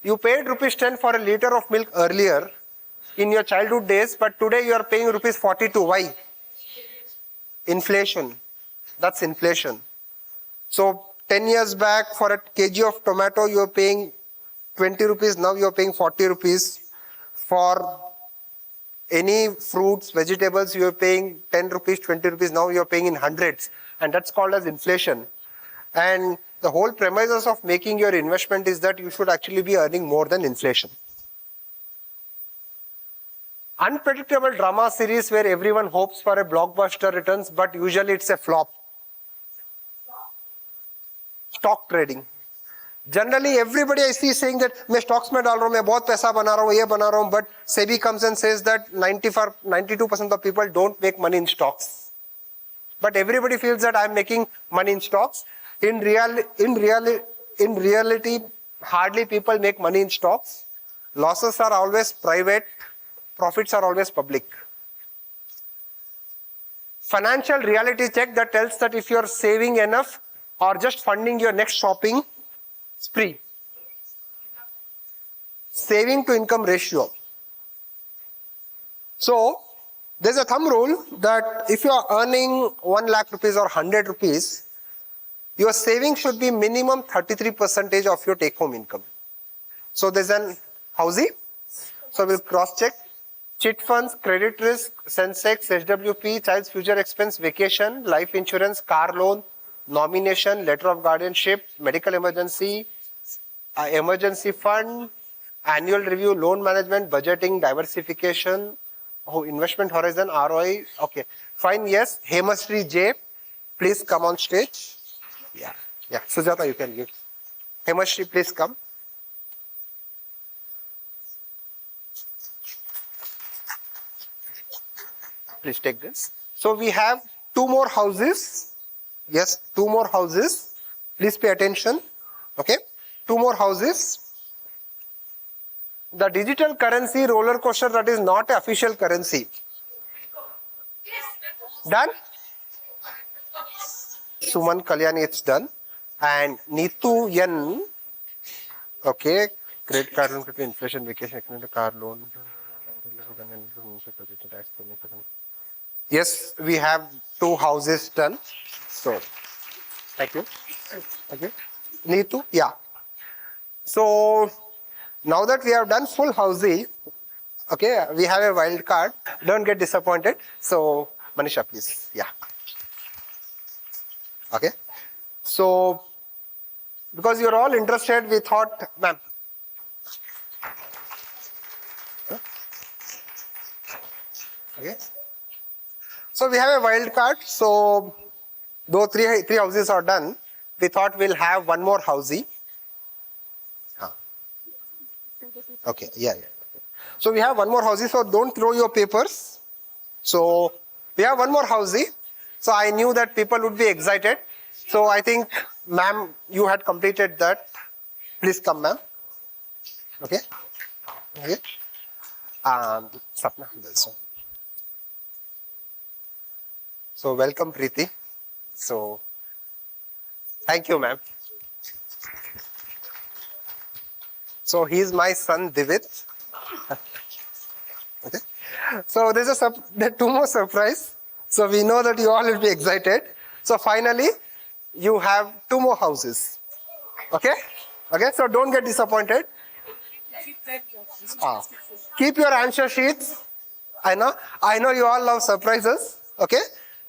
You paid rupees 10 for a liter of milk earlier in your childhood days, but today you are paying rupees 42. Why? Inflation. That's inflation. So 10 years back for a kg of tomato you are paying 20 rupees, now you are paying 40 rupees. For any fruits, vegetables, you are paying 10 rupees, 20 rupees, now you are paying in hundreds. And that's called as inflation. And the whole premises of making your investment is that you should actually be earning more than inflation. Unpredictable drama series where everyone hopes for a blockbuster returns, but usually it's a flop. Stock trading. Generally, everybody I see saying that मैं stocks में डाल रहा हूँ, मैं बहुत पैसा बना रहा हूँ, ये बना रहा हूँ, but SEBI comes and says that 92% of people don't make money in stocks. But everybody feels that I'm making money in stocks. In reality, hardly people make money in stocks. Losses are always private, profits are always public. Financial reality check that tells that if you're saving enough or just funding your next shopping spree. Saving to income ratio. So, there's a thumb rule that if you are earning 1 lakh rupees or 100 rupees, your saving should be minimum 33% of your take-home income. So, there's an Housie. So, we'll cross-check. Chit funds, credit risk, Sensex, SWP, child's future expense, vacation, life insurance, car loan, nomination, letter of guardianship, medical emergency, emergency fund, annual review, loan management, budgeting, diversification, investment horizon, ROI. Okay, fine, yes. Hemashri J, please come on stage. Yeah. Sujata, you can give. Hemashri, please come. Please take this. So we have 2 more houses. Yes, 2 more houses. Please pay attention. Okay, 2 more houses. The digital currency roller coaster that is not an official currency. Done? Suman Kalyani, it's done. And Neetu Yan. Okay, credit card loan, inflation, vacation, car loan. Yes, we have 2 houses done. So, thank you. Okay. Neetu, yeah. So, now that we have done full housing, okay, we have a wild card. Don't get disappointed. So, Manisha, please. Yeah. Okay. So, because you're all interested, we thought, ma'am. Okay. So, we have a wild card. So, though three houses are done, we thought we'll have 1 more Housie. Okay, yeah. So we have 1 more Housie, so don't throw your papers. So we have 1 more Housie. So I knew that people would be excited. So I think, ma'am, you had completed that. Please come, ma'am. Okay. Sapna, this one. So welcome, Preeti. So, thank you, ma'am. So, he's my son, Divit. Okay. So, there are 2 more surprise. So, we know that you all will be excited. So, finally, you have 2 more houses. Okay? Okay, so don't get disappointed. Keep your answer sheets. I know you all love surprises. Okay?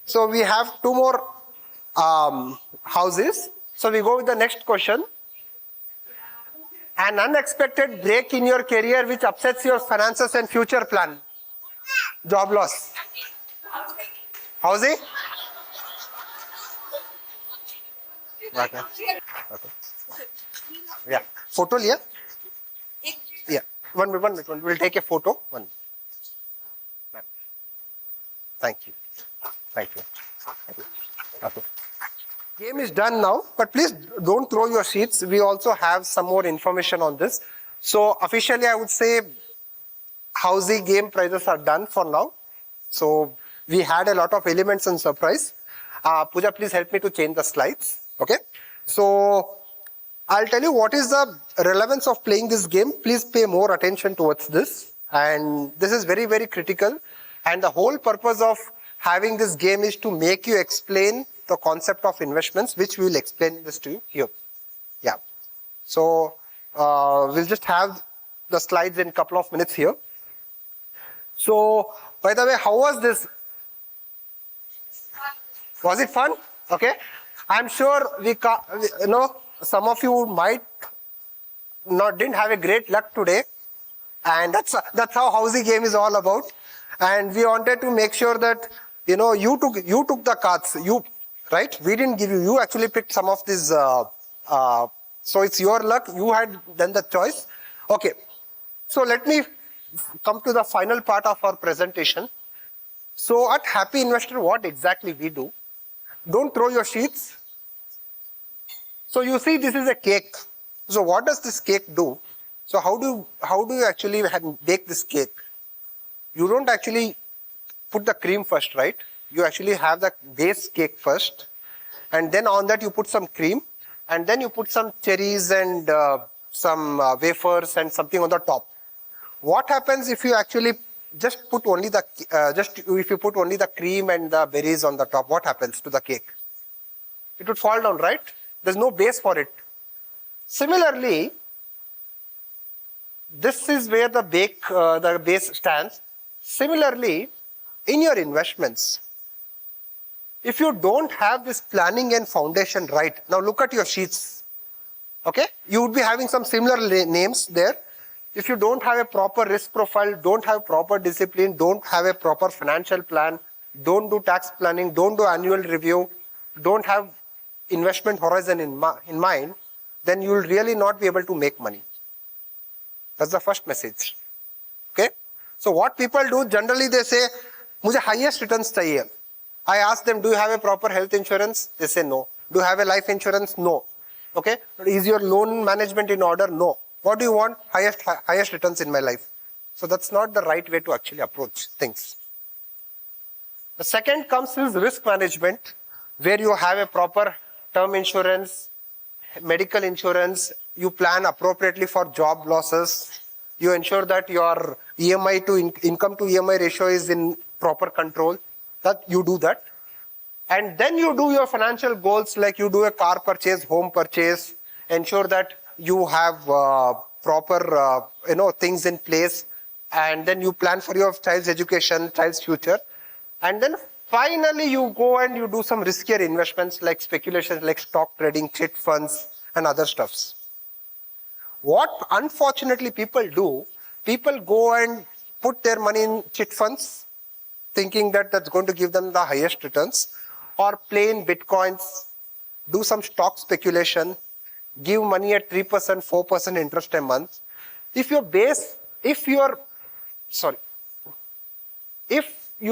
So, we have 2 more houses. So we go with the next question. An unexpected break in your career which upsets your finances and future plan. Job loss. Housie? Okay. Yeah. Photo liya? Yeah. One minute. We'll take a photo. One. Thank you. Okay. Game is done now, but please don't throw your sheets. We also have some more information on this. So officially, I would say Housie game prizes are done for now. So we had a lot of elements and surprise. Pooja, please help me to change the slides. Okay. So I'll tell you what is the relevance of playing this game. Please pay more attention towards this. And this is very, very critical. And the whole purpose of having this game is to make you explain the concept of investments, which we will explain this to you here. Yeah. So we'll just have the slides in a couple of minutes here. So, by the way, how was this? Was it fun? Okay. I'm sure some of you might didn't have a great luck today, and that's how Housie game is all about. And we wanted to make sure that you took the cards. Right? We didn't give you. You actually picked some of these. So it's your luck. You had done the choice. Okay. So let me come to the final part of our presentation. So at Happy Investor, what exactly we do? Don't throw your sheets. So you see, this is a cake. So what does this cake do? So how do you actually bake this cake? You don't actually put the cream first, right? You actually have the base cake first, and then on that you put some cream, and then you put some cherries and some wafers and something on the top. What happens if you actually just put only the cream and the berries on the top? What happens to the cake? It would fall down, right? There's no base for it. Similarly, this is where the base stands. Similarly, in your investments, if you don't have this planning and foundation right, now look at your sheets. Okay, you would be having some similar names there. If you don't have a proper risk profile, don't have proper discipline, don't have a proper financial plan, don't do tax planning, don't do annual review, don't have investment horizon in mind, then you will really not be able to make money. That's the first message. Okay? So what people do, generally they say, "Mujhe highest returns chahiye." I ask them, "Do you have a proper health insurance?" They say no. "Do you have a life insurance?" No. Okay? "Is your loan management in order?" No. "What do you want?" Highest returns in my life. So that's not the right way to actually approach things. The second comes is risk management, where you have a proper term insurance, medical insurance, you plan appropriately for job losses, you ensure that your EMI to income to EMI ratio is in proper control, that you do that. And then you do your financial goals, like you do a car purchase, home purchase, ensure that you have proper things in place, and then you plan for your child's education, child's future. And then finally you go and you do some riskier investments like speculations, like stock trading, chit funds, and other stuffs. What unfortunately people do, people go and put their money in chit funds, thinking that that's going to give them the highest returns, or play in bitcoins, do some stock speculation, give money at 3%, 4% interest a month. If you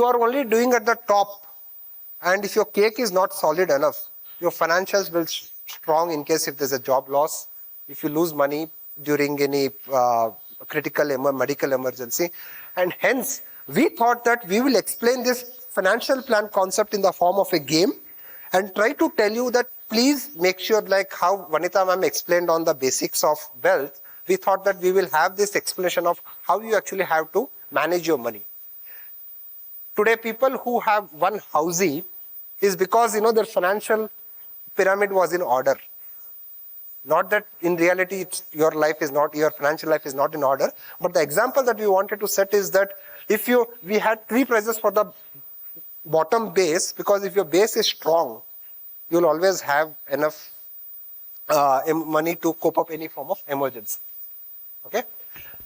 are only doing at the top, and if your cake is not solid enough, your financials will strong in case if there's a job loss, if you lose money during any critical medical emergency. And hence, we thought that we will explain this financial plan concept in the form of a game and try to tell you that please make sure, like how Wanitha ma'am explained on the basics of wealth, we thought that we will have this explanation of how you actually have to manage your money. Today, people who have one Housie is because, their financial pyramid was in order. Not that in reality your financial life is not in order, but the example that we wanted to set is that we had 3 prizes for the bottom base, because if your base is strong, you'll always have enough money to cope up any form of emergency. Okay?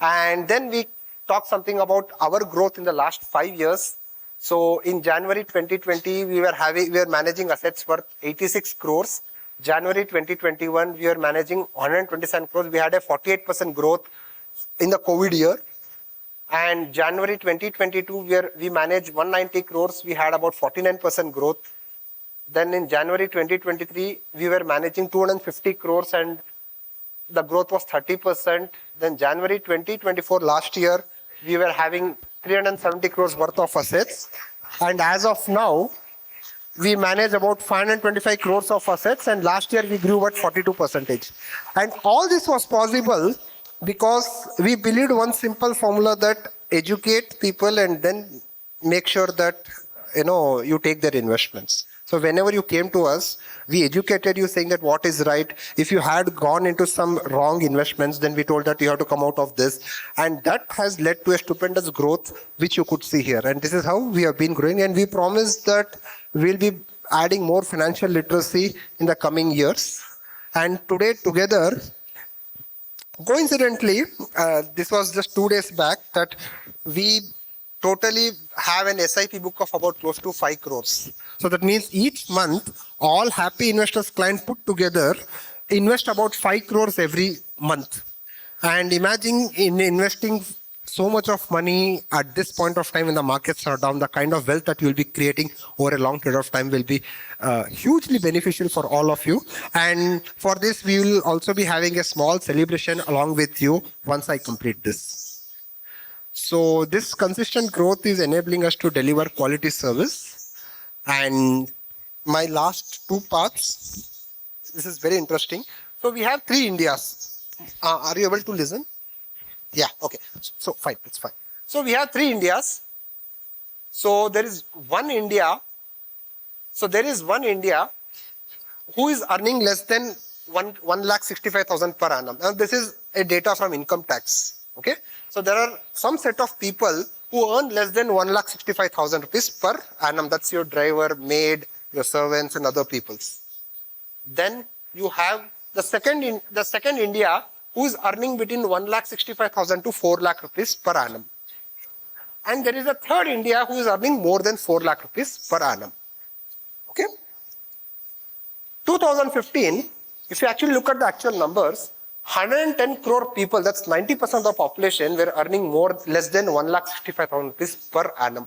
And then we talked something about our growth in the last 5 years. So in January 2020, we were managing assets worth 86 crores. January 2021, we were managing 127 crores. We had a 48% growth in the COVID year. And January 2022, we managed 190 crores. We had about 49% growth. Then in January 2023, we were managing 250 crores and the growth was 30%. Then January 2024, last year, we were having 370 crores worth of assets. And as of now, we manage about 525 crores of assets, and last year we grew at 42%. And all this was possible because we believed one simple formula, that educate people and then make sure that you take their investments. So whenever you came to us, we educated you saying that what is right. If you had gone into some wrong investments, then we told that you have to come out of this. And that has led to a stupendous growth, which you could see here. And this is how we have been growing. And we promise that we'll be adding more financial literacy in the coming years. And today together, coincidentally, this was just 2 days back that we totally have an SIP book of about close to 5 crores. So that means each month, all Happy Investors clients put together invest about 5 crores every month. And imagine in investing so much of money at this point of time when the markets are down, the kind of wealth that you will be creating over a long period of time will be hugely beneficial for all of you. And for this, we will also be having a small celebration along with you once I complete this. So this consistent growth is enabling us to deliver quality service. And my last 2 parts, this is very interesting. So we have 3 Indias. Are you able to listen? Yeah, okay. So fine, it's fine. So we have 3 Indias. So there is one India. So there is one India who is earning less than 1,65,000 per annum. Now this is a data from income tax. Okay. So there are some set of people who earn less than 1,65,000 rupees per annum. That's your driver, maid, your servants, and other peoples. Then you have the second India who is earning between 1,65,000 to 4 lakh rupees per annum. And there is a third India who is earning more than 4 lakh rupees per annum. Okay. 2015, if you actually look at the actual numbers, 110 crore people, that's 90% of the population, were earning less than 1,65,000 rupees per annum.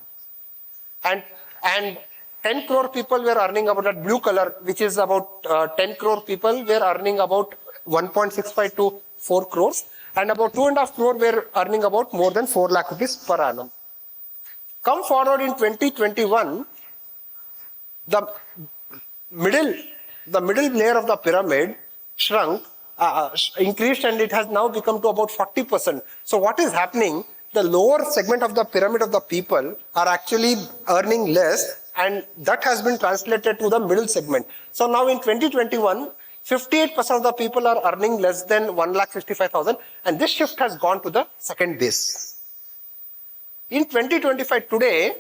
And 10 crore people were earning about that blue color, which is about 10 crore people were earning about 1.65 to 4 crores. And about 2.5 crore were earning about more than 4 lakh rupees per annum. Come forward in 2021, the middle layer of the pyramid shrunk, increased, and it has now become to about 40%. So what is happening? The lower segment of the pyramid of the people are actually earning less, and that has been translated to the middle segment. So now in 2021, 58% of the people are earning less than 1,65,000, and this shift has gone to the second base. In 2025 today,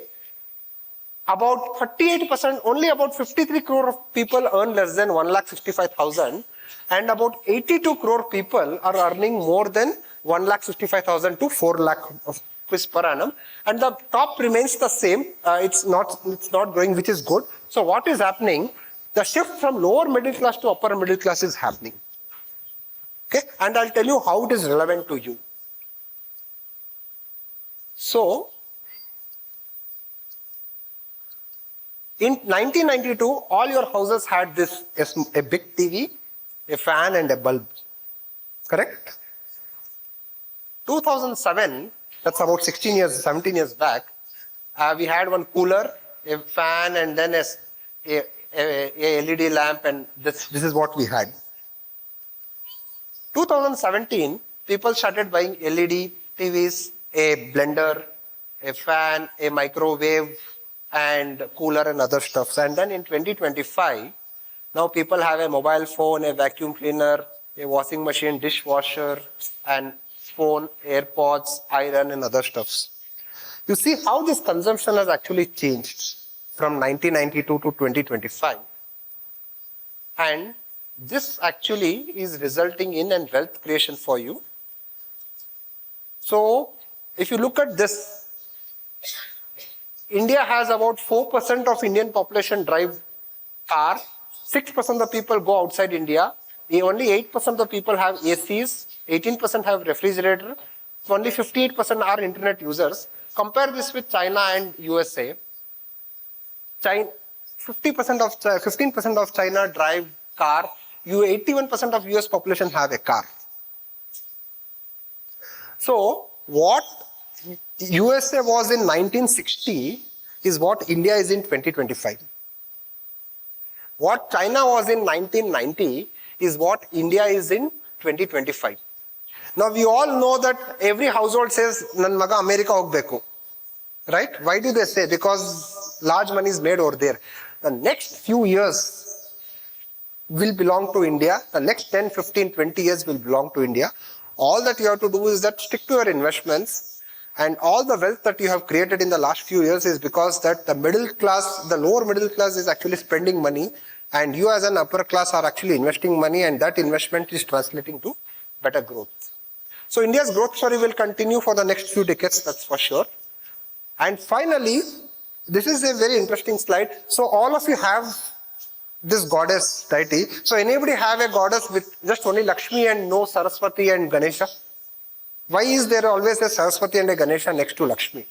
about 38%, only about 53 crore of people earn less than 1,65,000, and about 82 crore people are earning more than 1,65,000 to 4 lakh rupees per annum, and the top remains the same. It's not growing, which is good. So what is happening? The shift from lower middle class to upper middle class is happening. Okay, and I'll tell you how it is relevant to you. So, in 1992, all your houses had a big TV, a fan, and a bulb. Correct? 2007, that's about 17 years back, we had one cooler, a fan, and then a LED lamp, and this is what we had. 2017, people started buying LED TVs, a blender, a fan, a microwave, and cooler and other stuff. And then in 2025, now people have a mobile phone, a vacuum cleaner, a washing machine, dishwasher, and phone, AirPods, iron, and other stuffs. You see how this consumption has actually changed from 1992 to 2025. And this actually is resulting in a wealth creation for you. So, if you look at this, India has about 4% of Indian population drive car, 6% of the people go outside India, only 8% of the people have ACs, 18% have refrigerator, so only 58% are internet users. Compare this with China and USA. 15% of China drive car, 81% of US population have a car. So, what USA was in 1960 is what India is in 2025. What China was in 1990 is what India is in 2025. Now we all know that every household says, "Nan maga America hogbeku." Right? Why do they say? Because large money is made over there. The next few years will belong to India. The next 10, 15, 20 years will belong to India. All that you have to do is that stick to your investments, and all the wealth that you have created in the last few years is because that the middle class, the lower middle class is actually spending money, and you as an upper class are actually investing money, and that investment is translating to better growth. So India's growth story will continue for the next few decades, that's for sure. And finally, this is a very interesting slide. So all of you have this goddess deity. So anybody have a goddess with just only Lakshmi and no Saraswati and Ganesha? Why is there always a Saraswati and a Ganesha next to Lakshmi?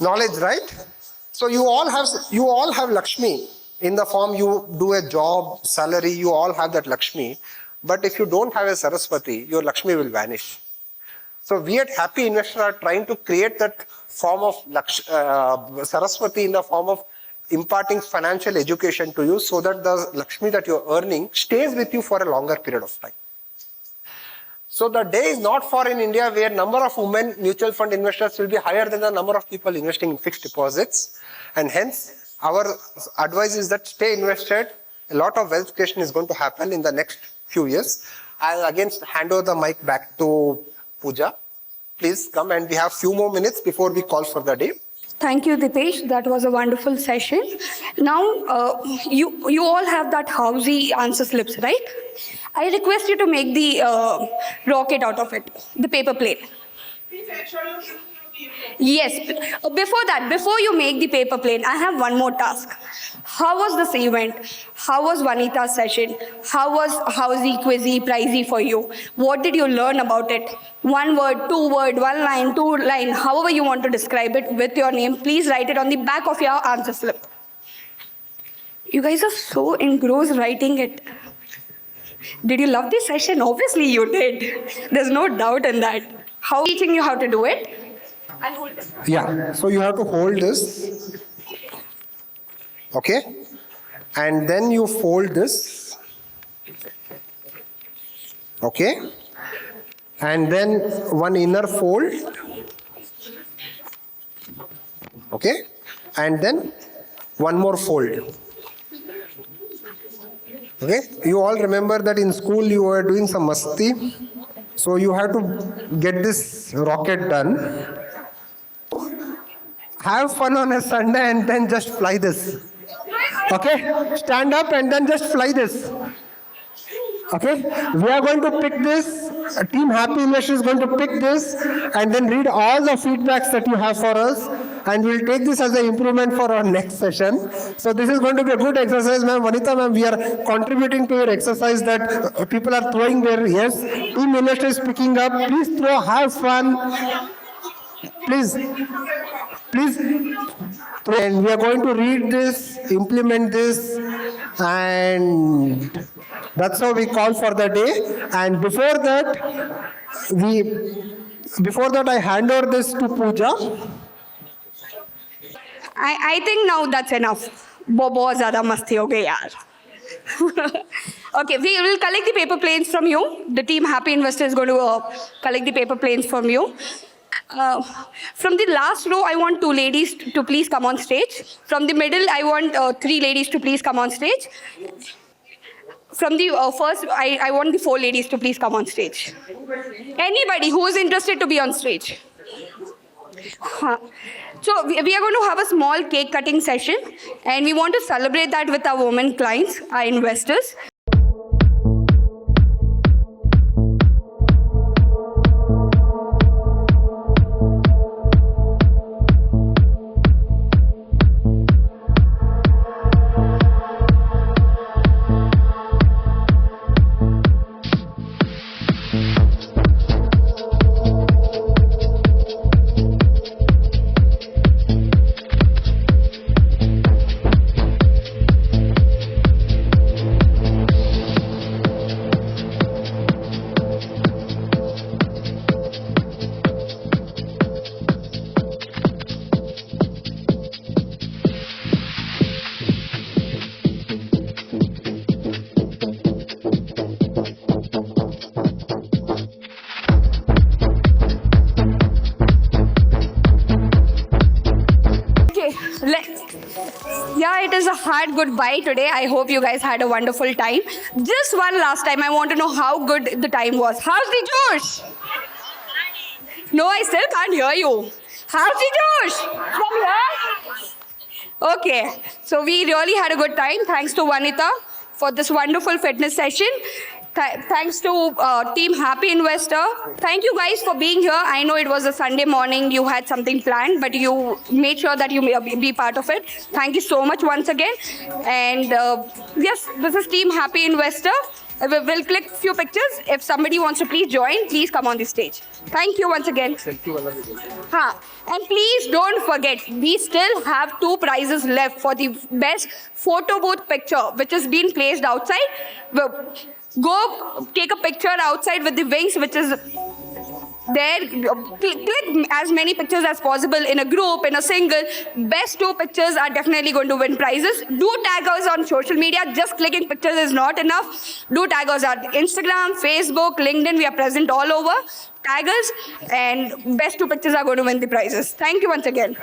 Knowledge, right? So you all have Lakshmi in the form you do a job, salary, you all have that Lakshmi. But if you don't have a Saraswati, your Lakshmi will vanish. So we at Happy Investor are trying to create that form of Saraswati in the form of imparting financial education to you so that the Lakshmi that you're earning stays with you for a longer period of time. So the day is not far in India where number of women mutual fund investors will be higher than the number of people investing in fixed deposits. And hence, our advice is that stay invested. A lot of wealth creation is going to happen in the next few years. I'll again hand over the mic back to Pooja. Please come, and we have few more minutes before we call for the day. Thank you, Deepesh. That was a wonderful session. Now, you all have that Housie answer slips, right? I request you to make the rocket out of it, the paper plane. Yes. Before that, before you make the paper plane, I have one more task. How was this event? How was Wanitha's session? How was Housie Quizy Prizey for you? What did you learn about it? One word, two word, one line, two line, however you want to describe it with your name, please write it on the back of your answer slip. You guys are so engrossed writing it. Did you love this session? Obviously you did. There's no doubt in that. How teaching you how to do it? I'll hold this. Yeah, so you have to hold this. Okay? And then you fold this. Okay? And then one inner fold. Okay? And then one more fold. Okay? You all remember that in school you were doing some masti. So you have to get this rocket done. Have fun on a Sunday and then just fly this. Okay? Stand up and then just fly this. Okay? We are going to pick this. Team Happy Investor is going to pick this and then read all the feedbacks that you have for us. And we'll take this as an improvement for our next session. So this is going to be a good exercise, ma'am. Wanitha, ma'am, we are contributing to your exercise that people are throwing their, yes. Team Investor is picking up. Please throw, have fun. Please. And we are going to read this, implement this, and that's how we call for the day. And before that, I hand over this to Pooja. I think now that's enough. बहुत ज़्यादा मस्ती हो गई यार. Okay, we will collect the paper planes from you. The team Happy Investor is going to collect the paper planes from you. From the last row, I want 2 ladies to please come on stage. From the middle, I want 3 ladies to please come on stage. From the first, I want the 4 ladies to please come on stage. Anybody who is interested to be on stage. So we are going to have a small cake cutting session, and we want to celebrate that with our women clients, our investors. had goodbye today. I hope you guys had a wonderful time. Just one last time, I want to know how good the time was. How's the Josh? No, I still can't hear you. How's the Josh? From here? Okay, so we really had a good time. Thanks to Wanitha for this wonderful fitness session. Thanks to Team Happy Investor. Thank you guys for being here. I know it was a Sunday morning, you had something planned, but you made sure that you may be part of it. Thank you so much once again. And yes, this is Team Happy Investor. We'll click a few pictures. If somebody wants to please join, please come on the stage. Thank you once again. And please don't forget, we still have 2 prizes left for the best photo booth picture, which is being placed outside. Go take a picture outside with the wings, which is there. Click as many pictures as possible in a group, in a single. Best 2 pictures are definitely going to win prizes. Do tag us on social media. Just clicking pictures is not enough. Do tag us on Instagram, Facebook, LinkedIn. We are present all over. Tag us, and best 2 pictures are going to win the prizes. Thank you once again.